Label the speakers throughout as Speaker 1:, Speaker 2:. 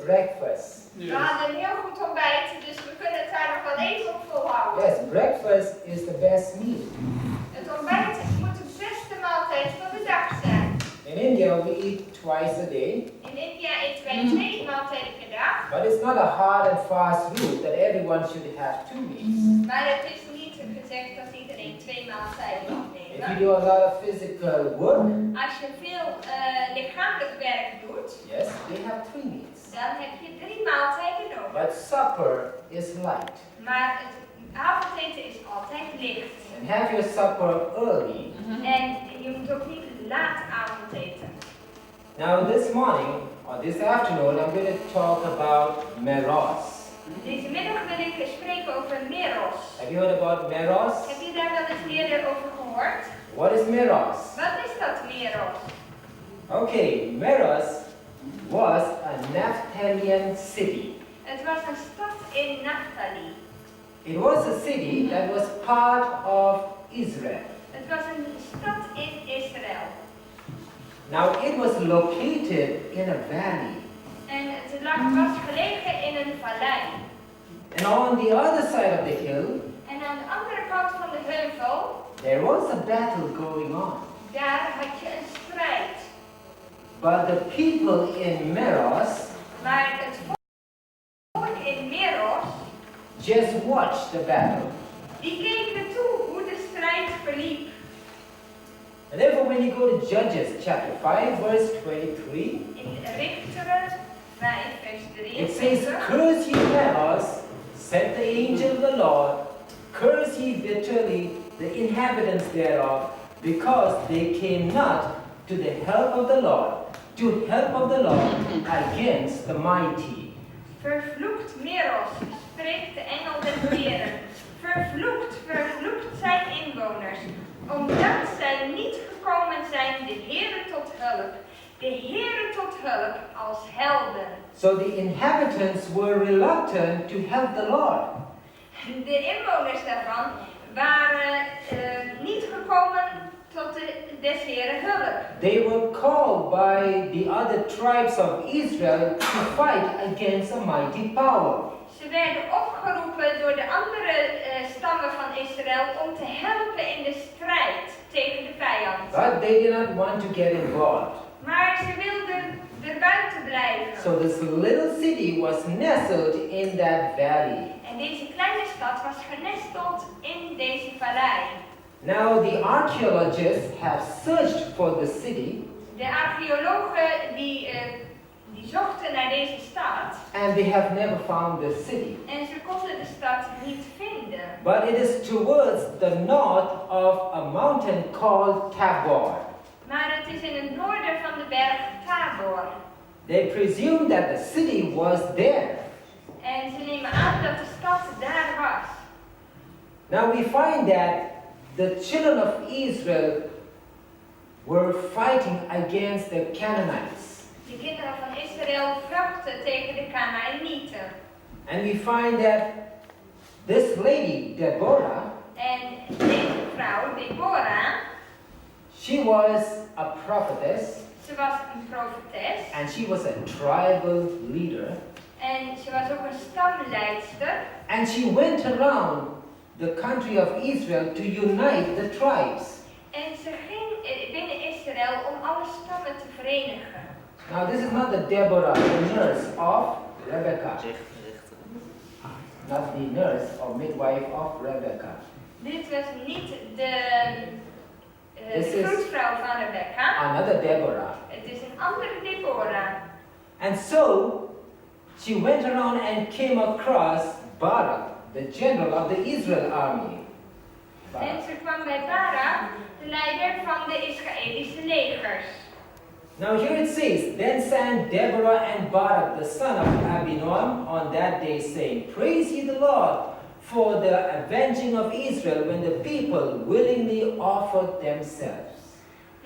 Speaker 1: breakfast.
Speaker 2: We hadden een heel goed ontbijt, dus we kunnen het daar nog wel even op volhouden.
Speaker 1: Yes, breakfast is the best meal.
Speaker 2: Het ontbijt moet de beste maaltijd van de dag zijn.
Speaker 1: In India, we eat twice a day.
Speaker 2: In India eten wij 2 maaltijden per dag.
Speaker 1: But it's not a hard and fast rule that everyone should have 2 meals.
Speaker 2: Maar het is niet gezegd dat iedereen 2 maaltijden moet
Speaker 1: If you
Speaker 2: nemen.
Speaker 1: do a lot of physical work,
Speaker 2: Als je veel lichamelijk werk doet,
Speaker 1: yes, they have 3 meals.
Speaker 2: dan heb je 3 maaltijden nodig.
Speaker 1: But supper is light.
Speaker 2: Maar het avondeten is altijd licht.
Speaker 1: And have your supper early.
Speaker 2: En je moet ook niet laat avondeten.
Speaker 1: Now this morning, or this afternoon, I'm going to talk about Meroz.
Speaker 2: Deze middag wil ik spreken over Meroz.
Speaker 1: Have you heard about Meroz?
Speaker 2: Heb je daar wel eens eerder over gehoord?
Speaker 1: What is Meroz?
Speaker 2: Wat is dat Meroz?
Speaker 1: Okay, Meroz was a Naphtalian city.
Speaker 2: Het was een stad in Naphtali.
Speaker 1: It was a city that was part of Israel.
Speaker 2: Het was een stad in Israël.
Speaker 1: Now it was located in a valley.
Speaker 2: En het was gelegen in een vallei.
Speaker 1: And on the other side of the hill,
Speaker 2: En aan de andere kant van de heuvel,
Speaker 1: there was a battle going on.
Speaker 2: daar had je een strijd.
Speaker 1: But the people in Meroz
Speaker 2: Maar het volk in Meroz,
Speaker 1: just watched the battle.
Speaker 2: die keken toe hoe de strijd verliep.
Speaker 1: And therefore when you go to Judges chapter 5 verse 23,
Speaker 2: In Richteren 5 vers
Speaker 1: it says,
Speaker 2: 23.
Speaker 1: "Curse ye Meroz, said the angel of the Lord, curse ye bitterly the inhabitants thereof, because they came not to the help of the Lord, against the mighty."
Speaker 2: Vervloekt Meroz, spreekt de engel des Heeren. Vervloekt, vervloekt zijn inwoners, omdat zij niet gekomen zijn de HEERE tot hulp. De HEERE tot hulp als helden.
Speaker 1: So the inhabitants were reluctant to help the Lord.
Speaker 2: De inwoners daarvan waren niet gekomen tot des Heeren hulp.
Speaker 1: They were called by the other tribes of Israel to fight against a mighty power.
Speaker 2: Ze werden opgeroepen door de andere stammen van Israël om te helpen in de strijd tegen de vijand.
Speaker 1: But they did not want to get involved.
Speaker 2: Maar ze wilden er buiten blijven.
Speaker 1: So this little city was nestled in that valley.
Speaker 2: En deze kleine stad was genesteld in deze vallei.
Speaker 1: Now the archaeologists have searched for the city.
Speaker 2: De archeologen die zochten naar deze stad.
Speaker 1: And they have never found the city.
Speaker 2: En ze konden de stad niet vinden.
Speaker 1: But it is towards the north of a mountain called Tabor.
Speaker 2: Maar het is in het noorden van de berg Tabor.
Speaker 1: They presumed that the city was there.
Speaker 2: En ze nemen aan dat de stad daar was.
Speaker 1: Now we find that the children of Israel were fighting against the Canaanites.
Speaker 2: De kinderen van Israël vochten tegen de Kanaanieten.
Speaker 1: And we find that this lady, Deborah,
Speaker 2: En deze vrouw, Deborah,
Speaker 1: she was a prophetess
Speaker 2: ze was een profetes.
Speaker 1: and she was a tribal leader.
Speaker 2: En ze was ook een stamleidster.
Speaker 1: And she went around the country of Israel to unite the tribes.
Speaker 2: En ze ging binnen Israël om alle stammen te verenigen.
Speaker 1: Now this is not the Deborah, the nurse of Rebecca. Not the nurse or midwife of Rebecca.
Speaker 2: Dit was niet de
Speaker 1: This is
Speaker 2: vroedvrouw van Rebecca.
Speaker 1: another Deborah.
Speaker 2: Het is een andere Deborah.
Speaker 1: And so she went around and came across Barak, the general of the Israel army.
Speaker 2: En ze kwam bij Barak, de leider van de Israëlische legers.
Speaker 1: Now here it says, "Then sang Deborah and Barak, the son of Abinoam, on that day, saying, Praise ye the Lord for the avenging of Israel, when the people willingly offered themselves."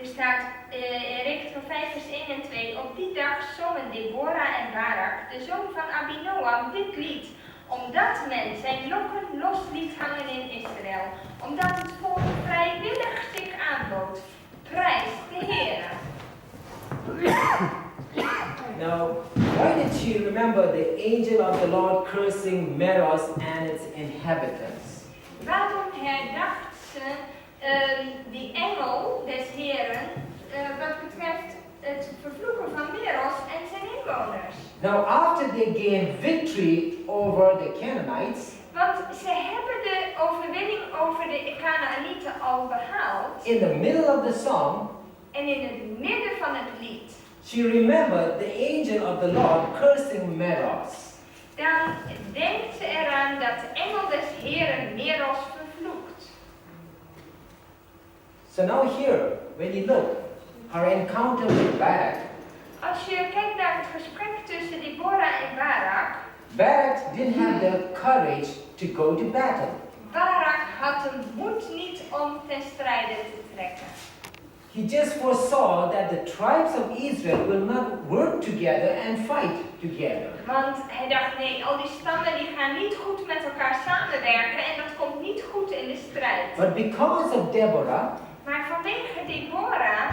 Speaker 2: Er staat in Richteren 5 vers 1 en 2. Op die dag zongen Deborah en Barak, de zoon van Abinoam, dit lied. Omdat men zijn lokken los liet hangen in Israël. Omdat het volk vrijwillig zich aanbood. Prijs de Heere.
Speaker 1: Now, why did she remember the angel of the Lord cursing Meroz and its inhabitants?
Speaker 2: Waarom herdacht ze die engel des Heeren wat betreft het vervloeken van Meroz en zijn inwoners?
Speaker 1: Now, after they gained victory over the Canaanites,
Speaker 2: Want ze hebben de overwinning over de Kanaanieten al behaald.
Speaker 1: in the middle of the song,
Speaker 2: En in het midden van het lied,
Speaker 1: she remembered the angel of the Lord cursing Meroz.
Speaker 2: dan denkt ze eraan dat de engel des Heeren Meroz vervloekt.
Speaker 1: So now here, when you look, her encounter with Barak,
Speaker 2: Als je kijkt naar het gesprek tussen Deborah en Barak,
Speaker 1: Barak didn't have the courage to go to battle.
Speaker 2: Barak had de moed niet om ten strijde te trekken.
Speaker 1: He just foresaw that the tribes of Israel will not work together and fight together.
Speaker 2: Want hij dacht, nee, al die stammen die gaan niet goed met elkaar samenwerken en dat komt niet goed in de strijd.
Speaker 1: But because of Deborah,
Speaker 2: Maar vanwege Deborah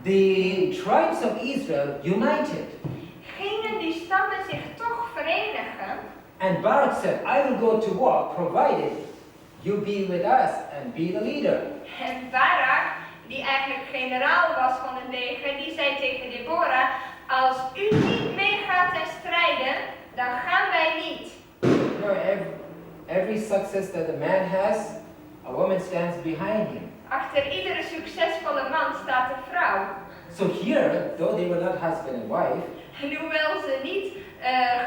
Speaker 1: the tribes of Israel united.
Speaker 2: gingen die stammen zich toch verenigen.
Speaker 1: And Barak said, I will go to war provided you be with us and be the leader.
Speaker 2: En Barak, die eigenlijk generaal was van het leger, die zei tegen Deborah, als u niet meegaat en strijden, dan gaan wij niet.
Speaker 1: You know, every success that a man has, a woman stands behind him.
Speaker 2: Achter iedere succesvolle man staat een vrouw.
Speaker 1: So here, though they were not husband and wife,
Speaker 2: En hoewel ze niet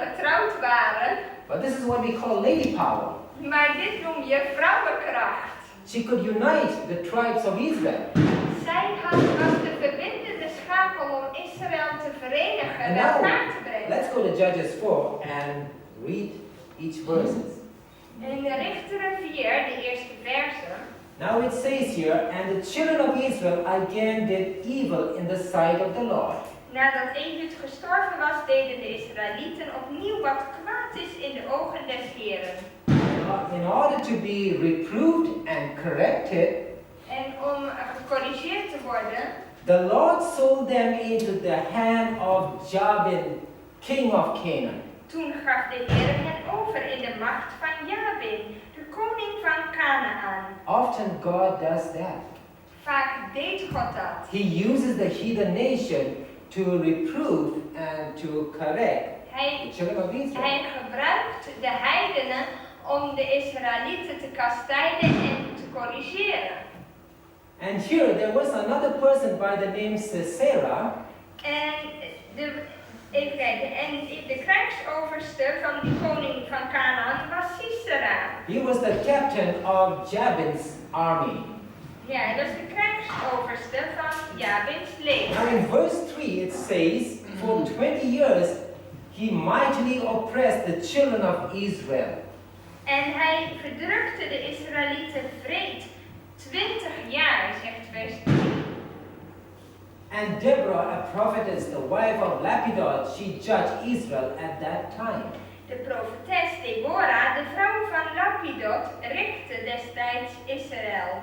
Speaker 2: getrouwd waren,
Speaker 1: but this is what we call lady power.
Speaker 2: maar dit noem je vrouwenkracht.
Speaker 1: She could unite the tribes of Israel.
Speaker 2: Zij was de verbindende schakel om Israël te verenigen en
Speaker 1: And
Speaker 2: bij
Speaker 1: now,
Speaker 2: elkaar te brengen.
Speaker 1: let's go to Judges 4 and read each verses.
Speaker 2: In Richteren 4, de eerste verse.
Speaker 1: Now it says here, and the children of Israel again did evil in the sight of the Lord.
Speaker 2: Nadat Ehud gestorven was, deden de Israëlieten opnieuw wat kwaad is in de ogen des Heeren.
Speaker 1: In order to be reproved and corrected,
Speaker 2: En om gecorrigeerd te worden,
Speaker 1: the Lord sold them into the hand of Jabin, king of Canaan.
Speaker 2: toen gaf de Heer hen over in de macht van Jabin, de koning van Kanaan.
Speaker 1: Often God does that.
Speaker 2: Vaak deed God dat.
Speaker 1: He uses the heathen nation to reprove and to correct the children of Israel.
Speaker 2: Hij gebruikt de heidenen om de Israëlieten te kastijden en te corrigeren.
Speaker 1: And here there was another person by the name Sisera.
Speaker 2: En even kijken, en de krijgsoverste van die koning van Kanaan was Sisera.
Speaker 1: He was the captain of Jabin's army.
Speaker 2: Ja, hij was de krijgsoverste van Jabins leger.
Speaker 1: Now in verse 3 it says, for 20 years he mightily oppressed the children of Israel.
Speaker 2: En hij verdrukte de Israëlieten vreed 20 jaar, zegt vers 3.
Speaker 1: And Deborah, a prophetess, the wife of Lapidot, she judged Israel at that time.
Speaker 2: De profetes Deborah, de vrouw van Lapidot, richtte destijds Israël.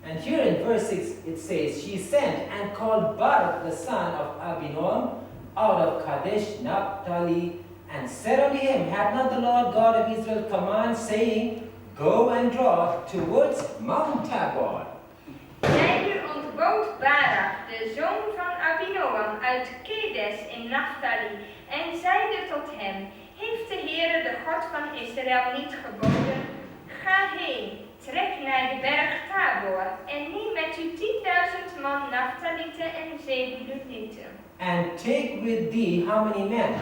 Speaker 1: And here in verse 6 it says, she sent and called Barak the son of Abinoam out of Kadesh Naphtali and said unto him, Hath not the Lord God of Israel command, saying, Go and draw towards Mount Tabor?
Speaker 2: Zij nu ontbood Barak, de zoon van Abinoam, uit Kedes in Naphtali, en zeide tot hem, heeft de Heere, de God van Israël, niet geboden? Ga heen, trek naar de berg Tabor, en neem met u 10.000 man Naphtalieten en Zebulunieten.
Speaker 1: And take with thee how many men?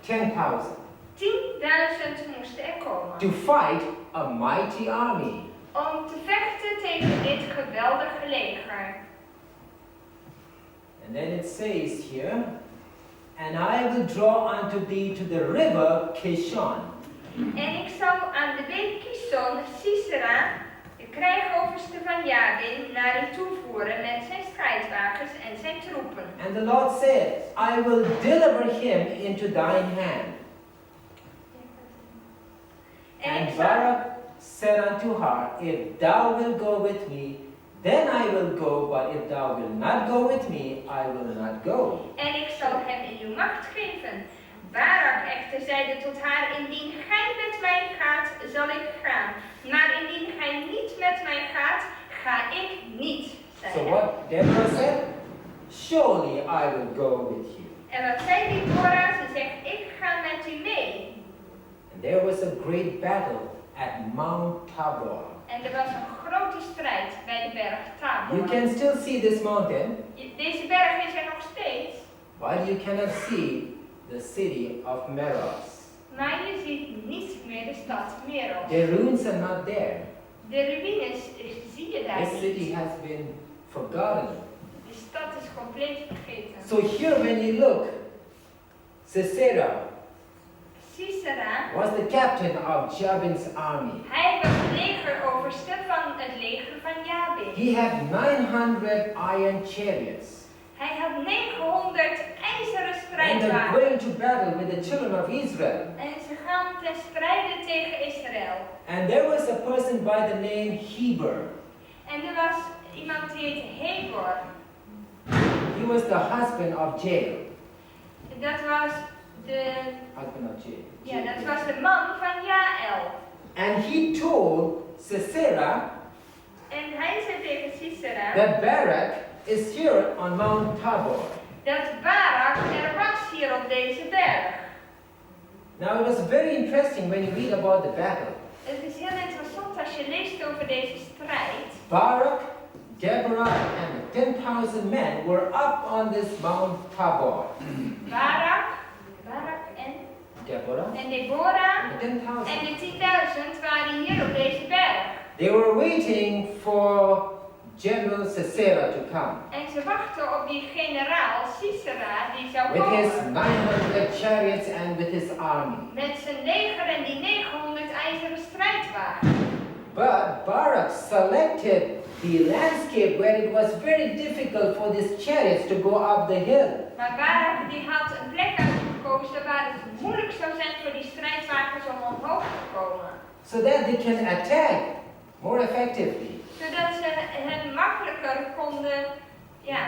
Speaker 1: 10,000.
Speaker 2: 10.000 moesten er komen.
Speaker 1: To fight a mighty army.
Speaker 2: Om te vechten tegen dit geweldige leger.
Speaker 1: And then it says here, and I will draw unto thee to the river Kishon.
Speaker 2: En ik zal aan de beek Kishon, Sisera, de krijgoverste van Jabin, naar u toevoeren met zijn strijdwagens en zijn troepen.
Speaker 1: And the Lord said, I will deliver him into thine hand. And Barak said unto her, If thou wilt go with me, Then I will go, but if thou wilt not go with me, I will not go.
Speaker 2: En ik zal hem in uw macht geven. Barak echter zeide tot haar, indien gij met mij gaat, zal ik gaan. Maar indien gij niet met mij gaat, ga ik niet. Zei
Speaker 1: So
Speaker 2: hij.
Speaker 1: what Deborah said? Surely I will go with you.
Speaker 2: En wat zei Deborah? Ze zegt, ik ga met u mee.
Speaker 1: And there was a great battle at Mount Tabor.
Speaker 2: En er was een grote strijd bij de berg
Speaker 1: You
Speaker 2: Tabor.
Speaker 1: can still see this mountain,
Speaker 2: Deze berg is er nog steeds,
Speaker 1: but you cannot see the city of Meroz.
Speaker 2: maar je ziet niet meer de stad Meroz.
Speaker 1: The ruins are not there.
Speaker 2: De ruïnes zie je daar
Speaker 1: This city
Speaker 2: niet.
Speaker 1: has been forgotten.
Speaker 2: De stad is compleet vergeten.
Speaker 1: So here when you look, Sisera
Speaker 2: Sisera,
Speaker 1: was the captain of Jabin's army.
Speaker 2: hij was de legeroverste van het leger van Jabin.
Speaker 1: He had 900 iron chariots.
Speaker 2: Hij had 900 ijzeren
Speaker 1: And they're
Speaker 2: strijdwagens.
Speaker 1: going to battle with the children of Israel.
Speaker 2: En ze gaan ten strijde tegen Israël.
Speaker 1: And there was a person by the name HEERE.
Speaker 2: En er was iemand die heette HEERE.
Speaker 1: He was the husband of Jael.
Speaker 2: Dat was de,
Speaker 1: Husband of Jael.
Speaker 2: ja, dat was de man van Jael.
Speaker 1: And he told Sisera
Speaker 2: En hij zei tegen Sisera
Speaker 1: that Barak is here on Mount Tabor.
Speaker 2: dat Barak er was hier op deze berg.
Speaker 1: Now it was very interesting when you read about the battle.
Speaker 2: Het is heel interessant als je leest over deze strijd.
Speaker 1: Barak, Deborah, and 10,000 men were up on this Mount Tabor.
Speaker 2: Barak en Deborah
Speaker 1: And the 10,000.
Speaker 2: en de 10.000 waren hier op deze berg.
Speaker 1: They were waiting for General Sisera to come
Speaker 2: En ze wachten op die generaal Sisera die zou
Speaker 1: with his
Speaker 2: komen.
Speaker 1: 900 chariots and with his army.
Speaker 2: Met zijn leger en die 900 ijzeren strijdwagens.
Speaker 1: But Barak selected the landscape where it was very difficult for these chariots to go up the hill.
Speaker 2: Maar Barak die had een plek uitgekozen waar het moeilijk zou zijn voor die strijdwagens om omhoog te komen.
Speaker 1: So that they can attack more effectively.
Speaker 2: Zodat ze hen makkelijker konden, ja,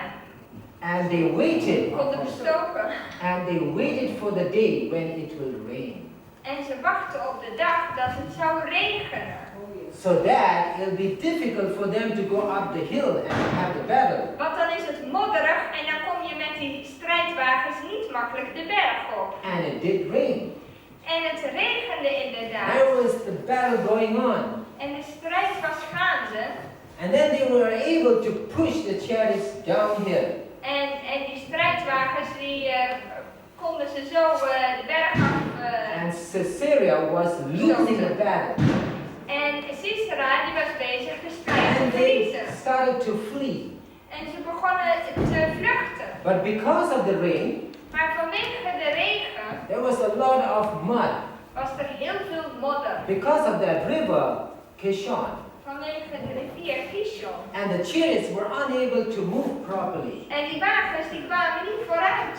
Speaker 1: And they waited.
Speaker 2: konden bestoken.
Speaker 1: And they waited for the day when it will rain.
Speaker 2: En ze wachten op de dag dat het zou regenen.
Speaker 1: So that it'll be difficult for them to go up the hill and have the battle.
Speaker 2: Want dan is het modderig en dan kom je met die strijdwagens niet makkelijk de berg op.
Speaker 1: And it did rain.
Speaker 2: En het regende inderdaad.
Speaker 1: There was the battle going on.
Speaker 2: En de strijd was gaande.
Speaker 1: And then they were able to push the chariots downhill.
Speaker 2: En die strijdwagens die konden ze zo de berg af.
Speaker 1: And Sisera was losing the battle.
Speaker 2: En Sisera die was bezig de strijd te
Speaker 1: And they
Speaker 2: verliezen.
Speaker 1: started to flee.
Speaker 2: En ze begonnen te vluchten.
Speaker 1: But because of the rain,
Speaker 2: Maar vanwege de regen
Speaker 1: there was a lot of mud.
Speaker 2: was er heel veel modder.
Speaker 1: Because of that river, Kishon.
Speaker 2: Vanwege de rivier Kishon.
Speaker 1: And the chariots were unable to move properly.
Speaker 2: En die wagens die kwamen niet vooruit.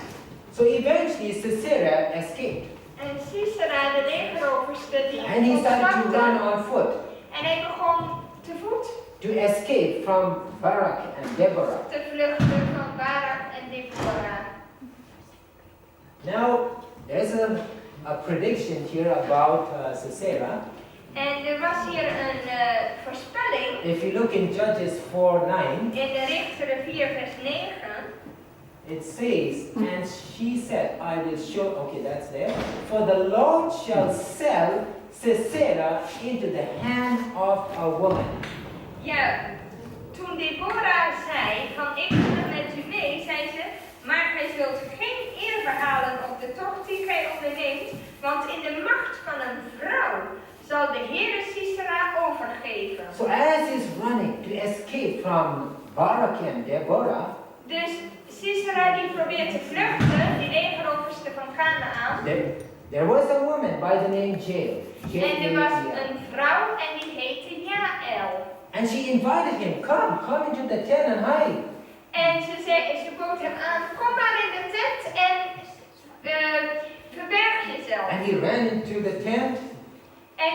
Speaker 1: So eventually Sisera escaped.
Speaker 2: En Sisera, de legeroverste, die
Speaker 1: And he started to
Speaker 2: ontsnapte.
Speaker 1: run on foot
Speaker 2: En hij begon te voet
Speaker 1: to escape from Barak and Deborah.
Speaker 2: te vluchten van Barak en Deborah.
Speaker 1: Now, there's a prediction here about Sisera.
Speaker 2: En er was hier een voorspelling
Speaker 1: If you look in Judges 4:9,
Speaker 2: in de Richteren 4 vers 9.
Speaker 1: it says, and she said, I will show, okay, that's there. For the Lord shall sell Sisera into the hand of a woman.
Speaker 2: Ja, toen Deborah zei van ik ga met u mee, zei ze, maar gij zult geen eer behalen op de tocht die gij onderneemt, want in de macht van een vrouw zal de Heere Sisera overgeven.
Speaker 1: So as he's running to escape from Barak and Deborah,
Speaker 2: Dus Sisera die probeert te vluchten, die legeroverste van Kanaan.
Speaker 1: there was a woman by the name Jael.
Speaker 2: En er was een vrouw en die heette Jael.
Speaker 1: And she invited him, come into the tent and hide.
Speaker 2: En ze bood hem aan, kom maar in de tent en verberg jezelf.
Speaker 1: And he ran into the tent.
Speaker 2: En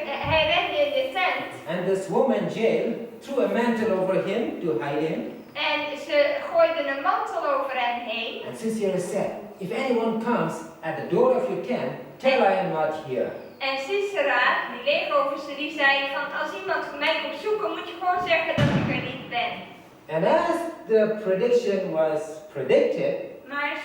Speaker 2: hij rende in de tent.
Speaker 1: And this woman, Jael, threw a mantle over him to hide him.
Speaker 2: En ze gooiden een mantel over hem heen.
Speaker 1: And Sisera said, if anyone comes at the door of your tent, tell I am not here.
Speaker 2: En Sisera, die leegoverste, die zei van als iemand mij komt zoeken, moet je gewoon zeggen dat ik er niet ben.
Speaker 1: And as the prediction was predicted,
Speaker 2: Maar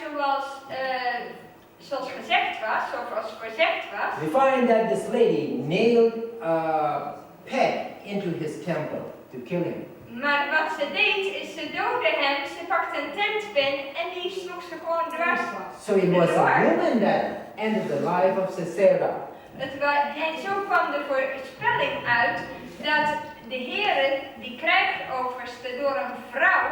Speaker 2: zoals gezegd was, zoals voorzegd was,
Speaker 1: we find that this lady nailed a peg into his temple to kill him.
Speaker 2: maar wat ze deed is ze doodde hem, ze pakte een tentpin en die sloeg ze gewoon dwars.
Speaker 1: So it was a woman that ended the life of Sisera.
Speaker 2: En zo kwam de voorspelling uit dat de HEERE die krijgsoverste door een vrouw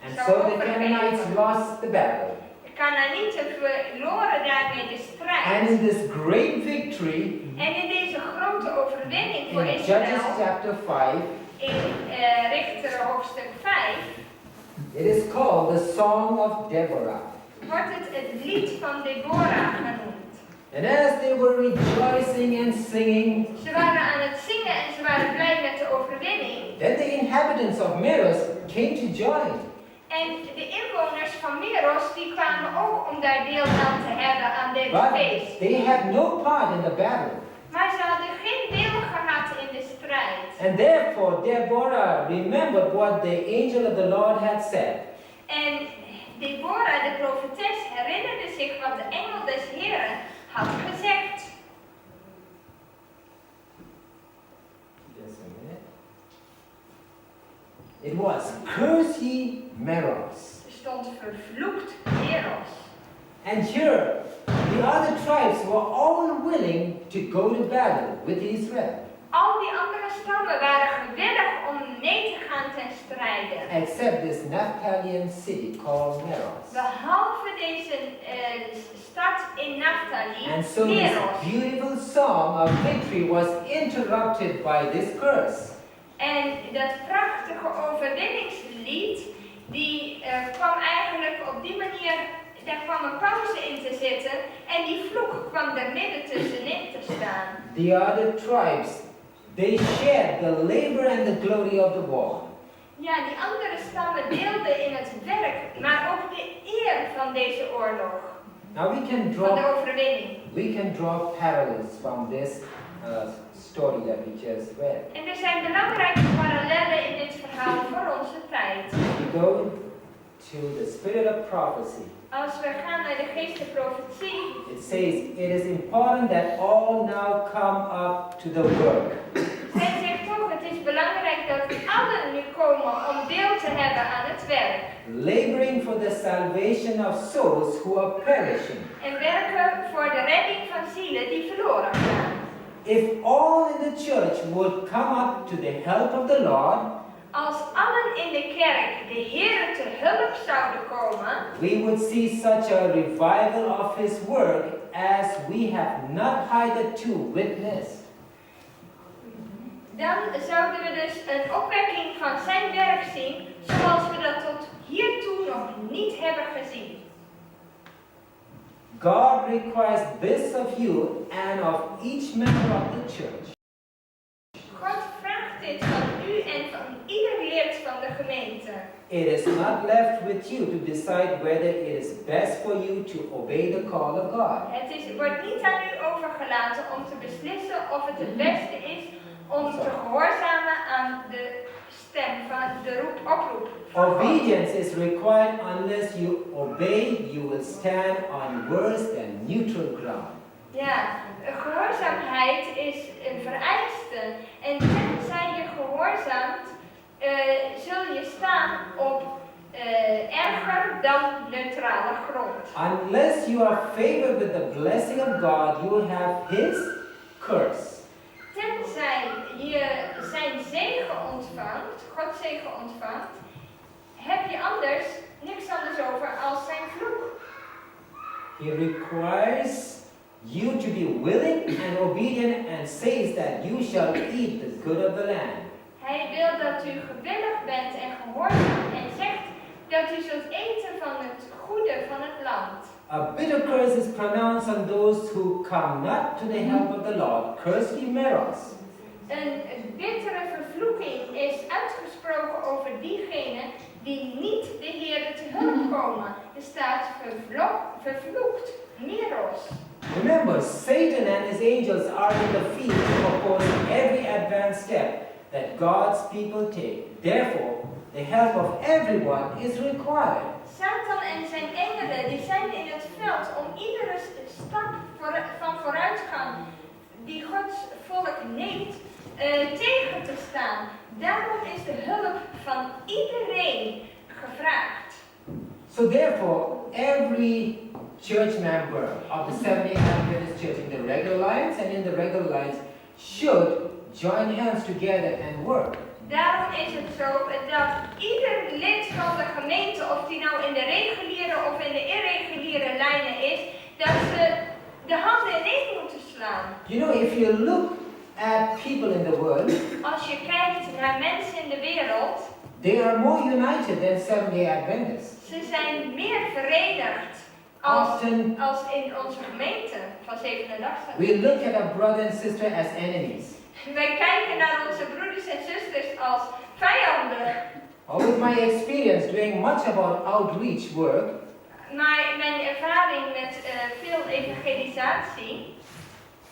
Speaker 1: And
Speaker 2: zou
Speaker 1: so the
Speaker 2: overgeven.
Speaker 1: Canaanites lost the battle.
Speaker 2: De Canaanieten verloren daarmee de strijd.
Speaker 1: And in this great victory,
Speaker 2: En in deze grote overwinning voor
Speaker 1: in Judges
Speaker 2: Israël,
Speaker 1: chapter 5,
Speaker 2: in Richteren hoofdstuk 5,
Speaker 1: it is called the Song of Deborah.
Speaker 2: wordt het lied van Deborah genoemd.
Speaker 1: And as they were rejoicing and singing,
Speaker 2: Ze waren aan het zingen en ze waren blij met de overwinning.
Speaker 1: then the inhabitants of Meroz came to join.
Speaker 2: En de inwoners van Meroz die kwamen ook om daar deel aan te hebben aan dit
Speaker 1: But
Speaker 2: feest.
Speaker 1: they had no part in the battle.
Speaker 2: Maar ze hadden geen deel gehad in de strijd.
Speaker 1: And therefore Deborah remembered what the angel of the Lord had said.
Speaker 2: En Deborah, de profetes, herinnerde zich wat de engel des Heeren had gezegd.
Speaker 1: Just a minute. It was, curse ye Meroz.
Speaker 2: Er stond vervloekt Meroz.
Speaker 1: And here, the other tribes were all willing to go to battle with Israel,
Speaker 2: Al die andere stammen waren gewillig om mee te gaan ten strijde.
Speaker 1: except this Naphtalian city called Meroz.
Speaker 2: Behalve deze stad in Naphtali,
Speaker 1: And so this
Speaker 2: Meroz.
Speaker 1: beautiful song of victory was interrupted by this curse.
Speaker 2: En dat prachtige overwinningslied, die kwam eigenlijk op die manier, daar kwam een pauze in te zitten en die vloek kwam er midden tussenin te staan.
Speaker 1: The other tribes, they shared the labor and the glory of the war.
Speaker 2: Ja, die andere stammen deelden in het werk, maar ook de eer van deze oorlog,
Speaker 1: Now
Speaker 2: van de overwinning.
Speaker 1: we can draw parallels from this story that we just read.
Speaker 2: En er zijn belangrijke parallellen in dit verhaal voor onze tijd.
Speaker 1: We go to the spirit of prophecy.
Speaker 2: Als we gaan naar de geest der profetie,
Speaker 1: It says, it is important that all now come up to the work.
Speaker 2: zij zegt ook, het is belangrijk dat allen nu komen om deel te hebben aan het werk.
Speaker 1: Laboring for the salvation of souls who are perishing.
Speaker 2: En werken voor de redding van zielen die verloren gaan.
Speaker 1: If all in the church would come up to the help of the Lord,
Speaker 2: Als allen in de kerk de Heere te hulp zouden komen,
Speaker 1: we would see such a revival of His work as we have not hitherto witnessed.
Speaker 2: dan zouden we dus een opwekking van zijn werk zien, zoals we dat tot hiertoe nog niet hebben gezien.
Speaker 1: God requires this of you and of each member of the church.
Speaker 2: God vraagt dit van u en van ieder lid van de gemeente.
Speaker 1: It is not left with you to decide whether it is best for you to obey the call of God.
Speaker 2: Het wordt niet aan u overgelaten om te beslissen of het het beste is om te gehoorzamen aan de stem van de oproep. van God.
Speaker 1: Obedience is required unless you obey, you will stand on worse than neutral ground.
Speaker 2: Ja, gehoorzaamheid is een vereiste. En tenzij je gehoorzaamt, zul je staan op erger dan neutrale grond.
Speaker 1: Unless you are favored with the blessing of God, you will have His curse.
Speaker 2: Tenzij je zijn zegen ontvangt, Gods zegen ontvangt, heb je anders niks anders over als zijn vloek.
Speaker 1: He requires you to be willing and obedient and says that you shall eat the good of the land.
Speaker 2: Hij wil dat u gewillig bent en gehoorzaam en zegt dat u zult eten van het goede van het land.
Speaker 1: A bitter curse is pronounced on those who come not to the help of the Lord. Vervloek Meroz.
Speaker 2: Een bittere vervloeking is uitgesproken over diegenen die niet de Heere te hulp komen. Er staat vervloekt Meroz.
Speaker 1: Remember, Satan and his angels are in the field to oppose every advanced step that God's people take. Therefore, the help of everyone is required.
Speaker 2: Satan en zijn engelen die zijn in het veld om iedere stap van vooruitgang die Gods volk neemt tegen te staan. Daarom is de hulp van iedereen gevraagd.
Speaker 1: So therefore, every church member of the Seventh-day Adventist Church in the regular lines and in the regular lines should join hands together and work.
Speaker 2: Daarom is het zo dat ieder lid van de gemeente, of die nou in de reguliere of in de irreguliere lijnen is, dat ze de handen ineen moeten slaan.
Speaker 1: You know, if you look at people in the world,
Speaker 2: als je kijkt naar mensen in de wereld,
Speaker 1: they are more united than Seventh-day Adventists.
Speaker 2: Ze zijn meer verenigd als in onze gemeente van Zevende Dag.
Speaker 1: We look at our brother and sister as enemies.
Speaker 2: Wij kijken naar onze broeders en zusters als vijanden.
Speaker 1: With my experience doing much about outreach work,
Speaker 2: maar mijn ervaring met veel evangelisatie,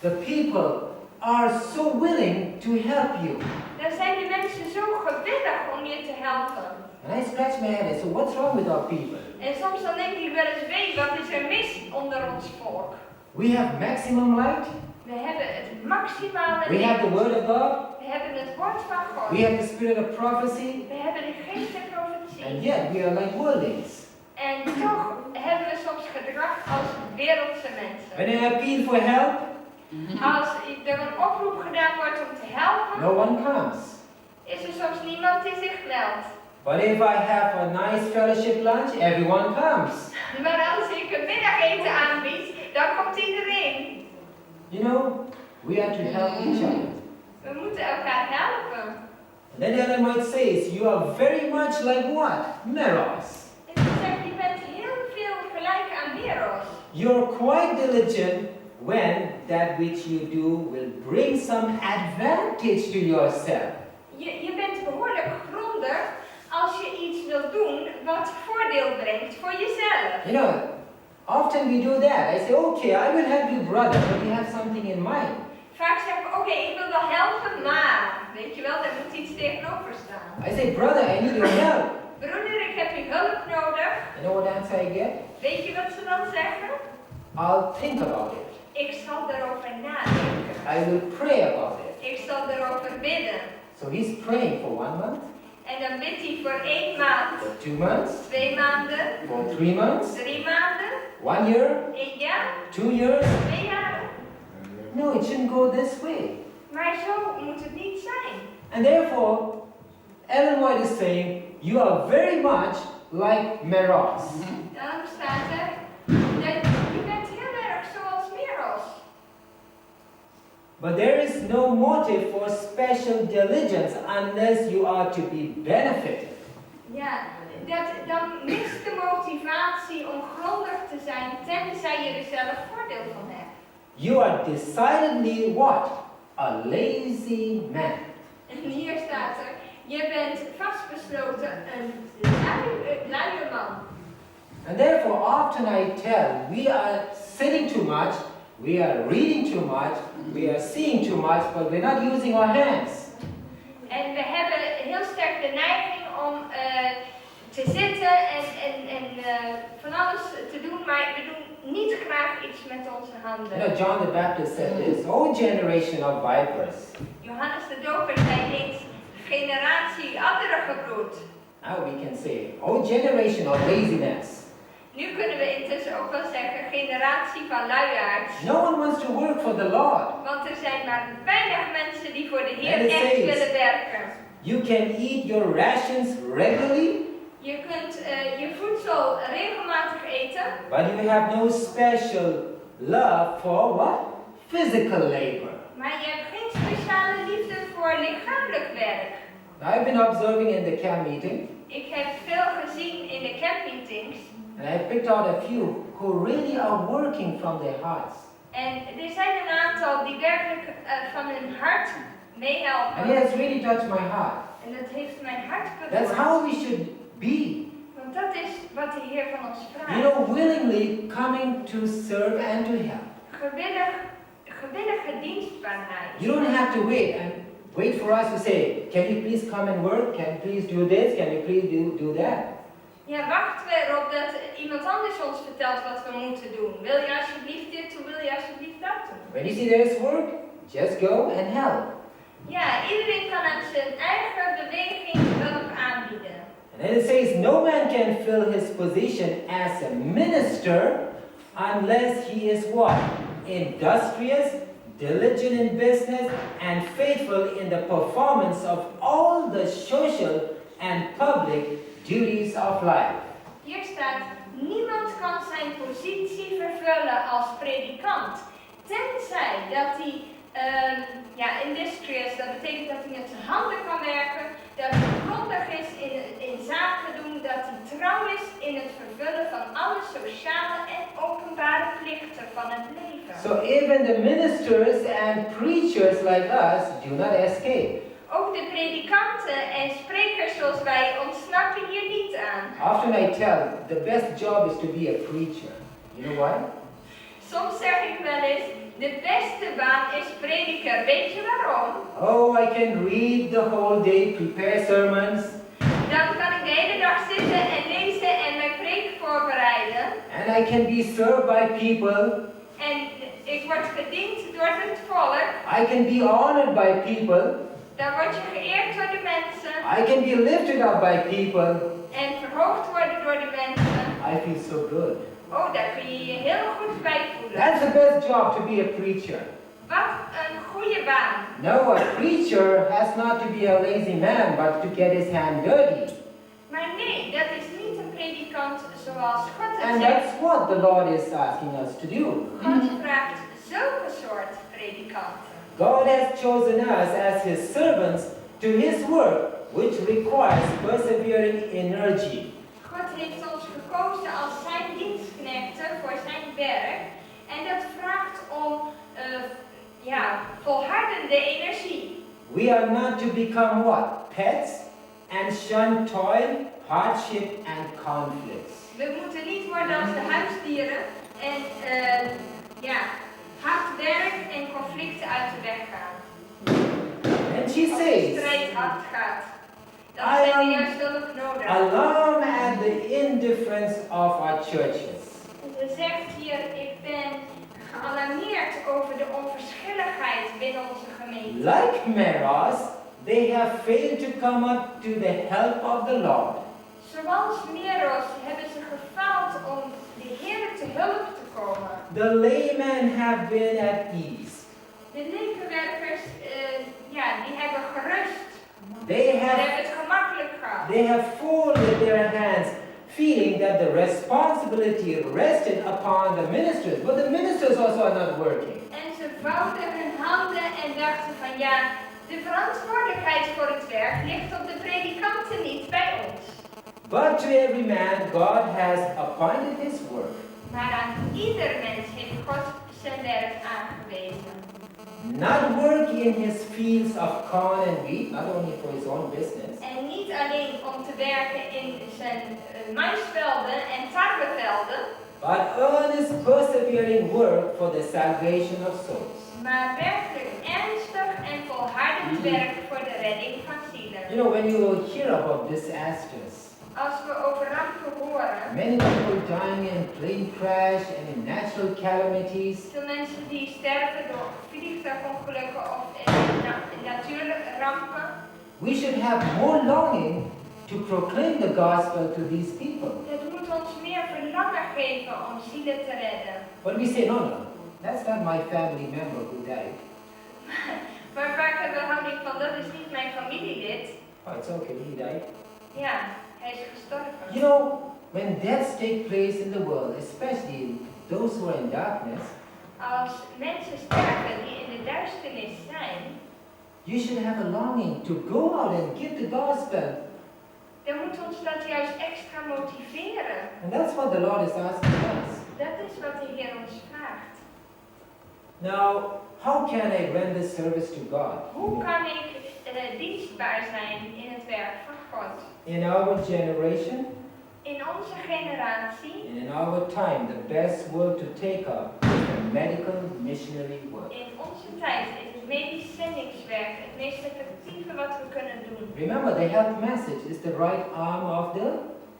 Speaker 1: the people are so willing to help you.
Speaker 2: Dan zijn die mensen zo gewillig om je te helpen.
Speaker 1: And I scratch my head and say, what's wrong with our people?
Speaker 2: En soms dan denk ik wel eens, weet, wat is er mis onder ons volk?
Speaker 1: We have maximum light.
Speaker 2: We hebben het maximale
Speaker 1: We have the word of God.
Speaker 2: We hebben het woord van God.
Speaker 1: We have the spirit of prophecy.
Speaker 2: We hebben de geest der profetie.
Speaker 1: And yet we are like worldlings.
Speaker 2: En toch hebben we soms gedrag als wereldse mensen.
Speaker 1: When I appeal for help,
Speaker 2: als er een oproep gedaan wordt om te helpen,
Speaker 1: no one comes.
Speaker 2: Is er soms niemand die zich meldt.
Speaker 1: But if I have a nice fellowship lunch, everyone comes.
Speaker 2: Maar als ik een middageten aanbied, dan komt iedereen.
Speaker 1: You know, we have to help each other.
Speaker 2: We moeten elkaar helpen.
Speaker 1: And then Ellen White says, you are very much like what? Meroz.
Speaker 2: En ze zegt, je bent heel veel gelijk aan Meroz.
Speaker 1: You're quite diligent when that which you do will bring some advantage to yourself.
Speaker 2: Je bent behoorlijk grondig als je iets wilt doen wat voordeel brengt voor jezelf.
Speaker 1: You know, often we do that. I say, okay, I will help you, brother, but you have something in mind.
Speaker 2: Vaak zeggen we, oké, ik wil wel helpen, maar, weet je wel, er moet iets tegenover staan.
Speaker 1: I say, brother, I need your help.
Speaker 2: Broeder, ik heb uw hulp nodig.
Speaker 1: You know what answer I get?
Speaker 2: Weet je wat ze dan zeggen?
Speaker 1: I'll think about it.
Speaker 2: Ik zal erover nadenken.
Speaker 1: I will pray about it.
Speaker 2: Ik zal erover bidden.
Speaker 1: So he's praying for 1 month.
Speaker 2: En dan bidt hij voor 1 maand.
Speaker 1: For 2 months.
Speaker 2: 2 maanden.
Speaker 1: For 3 months.
Speaker 2: 3 maanden.
Speaker 1: 1 year.
Speaker 2: 1 jaar.
Speaker 1: 2 years.
Speaker 2: 2 jaar.
Speaker 1: No, it shouldn't go this way.
Speaker 2: Maar zo moet het niet zijn.
Speaker 1: And therefore, Ellen White is saying, you are very much like Meroz.
Speaker 2: Dan staat er, dat je bent heel erg zoals Meroz.
Speaker 1: But there is no motive for special diligence unless you are to be benefited.
Speaker 2: Ja, dan mist de motivatie om grondig te zijn, tenzij je er zelf voordeel van hebt.
Speaker 1: You are decidedly what? A lazy man.
Speaker 2: En hier staat er, je bent vastbesloten een luie man.
Speaker 1: And therefore, often I tell, we are sitting too much, we are reading too much, we are seeing too much, but we're not using our hands.
Speaker 2: En we hebben heel sterk de neiging om te zitten en van alles te doen, maar we doen niet graag iets met onze handen.
Speaker 1: You know, John the Baptist said this, "O generation of vipers."
Speaker 2: Johannes de Doper zei eens, generatie adderige broed.
Speaker 1: Now we can say, "O generation of laziness."
Speaker 2: Nu kunnen we intussen ook wel zeggen, generatie van luiaards.
Speaker 1: No one wants to work for the Lord.
Speaker 2: Want er zijn maar weinig mensen die voor de Heer
Speaker 1: And it
Speaker 2: echt
Speaker 1: says,
Speaker 2: willen werken.
Speaker 1: You can eat your rations regularly,
Speaker 2: Je kunt je voedsel regelmatig eten,
Speaker 1: but you have no special love for what? Physical labor.
Speaker 2: maar je hebt geen speciale liefde voor lichamelijk werk.
Speaker 1: Now, I've been observing in the camp meeting.
Speaker 2: Ik heb veel gezien in de campmeetings.
Speaker 1: And I picked out a few who really are working from their hearts.
Speaker 2: En er zijn een aantal die werkelijk van hun hart meehelpen.
Speaker 1: And it has really touched my heart.
Speaker 2: En dat heeft mijn hart
Speaker 1: That's
Speaker 2: beroerd.
Speaker 1: how we should be.
Speaker 2: Want dat is wat de Heer van ons vraagt.
Speaker 1: You know, willingly coming to serve and to help.
Speaker 2: Gewillige dienstbaarheid.
Speaker 1: You don't have to wait for us to say, can you please come and work? Can you please do this? Can you please do that?
Speaker 2: Ja, wachten we erop dat iemand anders ons vertelt wat we moeten doen. Wil je alsjeblieft dit doen? Wil je alsjeblieft dat doen?
Speaker 1: When you see there's work, just go and help.
Speaker 2: Ja, iedereen kan uit zijn eigen beweging hulp aanbieden.
Speaker 1: And then it says, no man can fill his position as a minister unless he is what? Industrious, diligent in business, and faithful in the performance of all the social and public duties of life.
Speaker 2: Hier staat, niemand kan zijn positie vervullen als predikant, tenzij dat hij industrious, dat betekent dat hij met zijn handen kan werken, dat hij grondig is in zaken doen, dat hij trouw is in het vervullen van alle sociale en openbare plichten van het leven.
Speaker 1: So even the ministers and preachers like us do not escape.
Speaker 2: Ook de predikanten en sprekers zoals wij ontsnappen hier niet aan.
Speaker 1: Often I tell, the best job is to be a preacher. You know why?
Speaker 2: Soms zeg ik wel eens, de beste baan is prediker. Weet je waarom?
Speaker 1: Oh, I can read the whole day, prepare sermons.
Speaker 2: Dan kan ik de hele dag zitten en lezen en mijn preek voorbereiden.
Speaker 1: And I can be served by people.
Speaker 2: En ik word gediend door het volk.
Speaker 1: I can be honored by people.
Speaker 2: Dan word je geëerd door de mensen.
Speaker 1: I can be lifted up by people.
Speaker 2: En verhoogd worden door de mensen.
Speaker 1: I feel so good.
Speaker 2: Oh, daar kun je je heel goed bij voelen.
Speaker 1: That's the best job, to be a preacher.
Speaker 2: Wat een goede baan.
Speaker 1: No, a preacher has not to be a lazy man, but to get his hand dirty.
Speaker 2: Maar nee, dat is niet een predikant zoals God het
Speaker 1: And
Speaker 2: zegt.
Speaker 1: that's what the Lord is asking us to do.
Speaker 2: God vraagt zulke soort predikanten.
Speaker 1: God has chosen us as His servants to His work, which requires persevering energy.
Speaker 2: God heeft ons gekozen als zijn dienstknechten voor zijn werk. En dat vraagt om volhardende energie.
Speaker 1: We are not to become what? Pets and shun toil, hardship and conflicts.
Speaker 2: We moeten niet worden als de huisdieren en hard werk en conflicten uit de weg gaan.
Speaker 1: And she
Speaker 2: Als de
Speaker 1: says,
Speaker 2: strijd hard gaat. Dan
Speaker 1: I
Speaker 2: zijn
Speaker 1: am
Speaker 2: we juist hulp nodig.
Speaker 1: alarmed at the indifference of our churches.
Speaker 2: Ze zegt hier, ik ben gealarmeerd over de onverschilligheid binnen onze gemeente.
Speaker 1: Like Meroz, they have failed to come up to the help of the Lord.
Speaker 2: Zoals Meroz hebben ze gefaald om de Heer te hulp te komen.
Speaker 1: The laymen have been at ease.
Speaker 2: De lekenwerkers, die hebben gerust.
Speaker 1: They
Speaker 2: Ze
Speaker 1: have
Speaker 2: hebben het gemakkelijk gehad.
Speaker 1: They have folded their hands, feeling that the responsibility rested upon the ministers. But the ministers also are not working.
Speaker 2: En ze vouwden hun handen en dachten van de verantwoordelijkheid voor het werk ligt op de predikanten, niet bij ons.
Speaker 1: But to every man, God has appointed his work.
Speaker 2: Maar aan ieder mens heeft God zijn werk aangewezen.
Speaker 1: Not work in his fields of corn and wheat, not only for his own business.
Speaker 2: En niet alleen om te werken in zijn maisvelden en tarwevelden,
Speaker 1: But earnest, persevering work for the salvation of souls.
Speaker 2: maar werkelijk ernstig en volhardend werk voor de redding van zielen.
Speaker 1: You know, when you hear about disasters,
Speaker 2: Als we over rampen horen,
Speaker 1: many people dying in plane crash and in natural calamities,
Speaker 2: veel mensen die sterven door vliegtuigongelukken of in natuurlijke rampen.
Speaker 1: we should have more longing to proclaim the gospel to these people.
Speaker 2: Het moet ons meer verlangen geven om zielen te redden.
Speaker 1: But we say, no, that's not my family member who died.
Speaker 2: Maar vaak hebben we houding van, dat is niet mijn familielid.
Speaker 1: Oh, it's okay, he died.
Speaker 2: Ja, hij is gestorven.
Speaker 1: You know, when deaths take place in the world, especially those who are in darkness,
Speaker 2: Als mensen sterven die in de duisternis zijn,
Speaker 1: you should have a longing to go out and give the gospel
Speaker 2: dan moet ons dat juist extra motiveren.
Speaker 1: And that's what the Lord is asking us.
Speaker 2: Dat is wat de Heer ons vraagt.
Speaker 1: Now, how can I render service to God?
Speaker 2: Hoe kan ik dienstbaar zijn in het werk van God?
Speaker 1: In our generation,
Speaker 2: In onze generatie,
Speaker 1: and in our time, the best work to take up is the medical missionary work.
Speaker 2: in onze tijd is het medisch zendingswerk het meest effectieve wat we kunnen doen.
Speaker 1: Remember, the health message is the right arm of the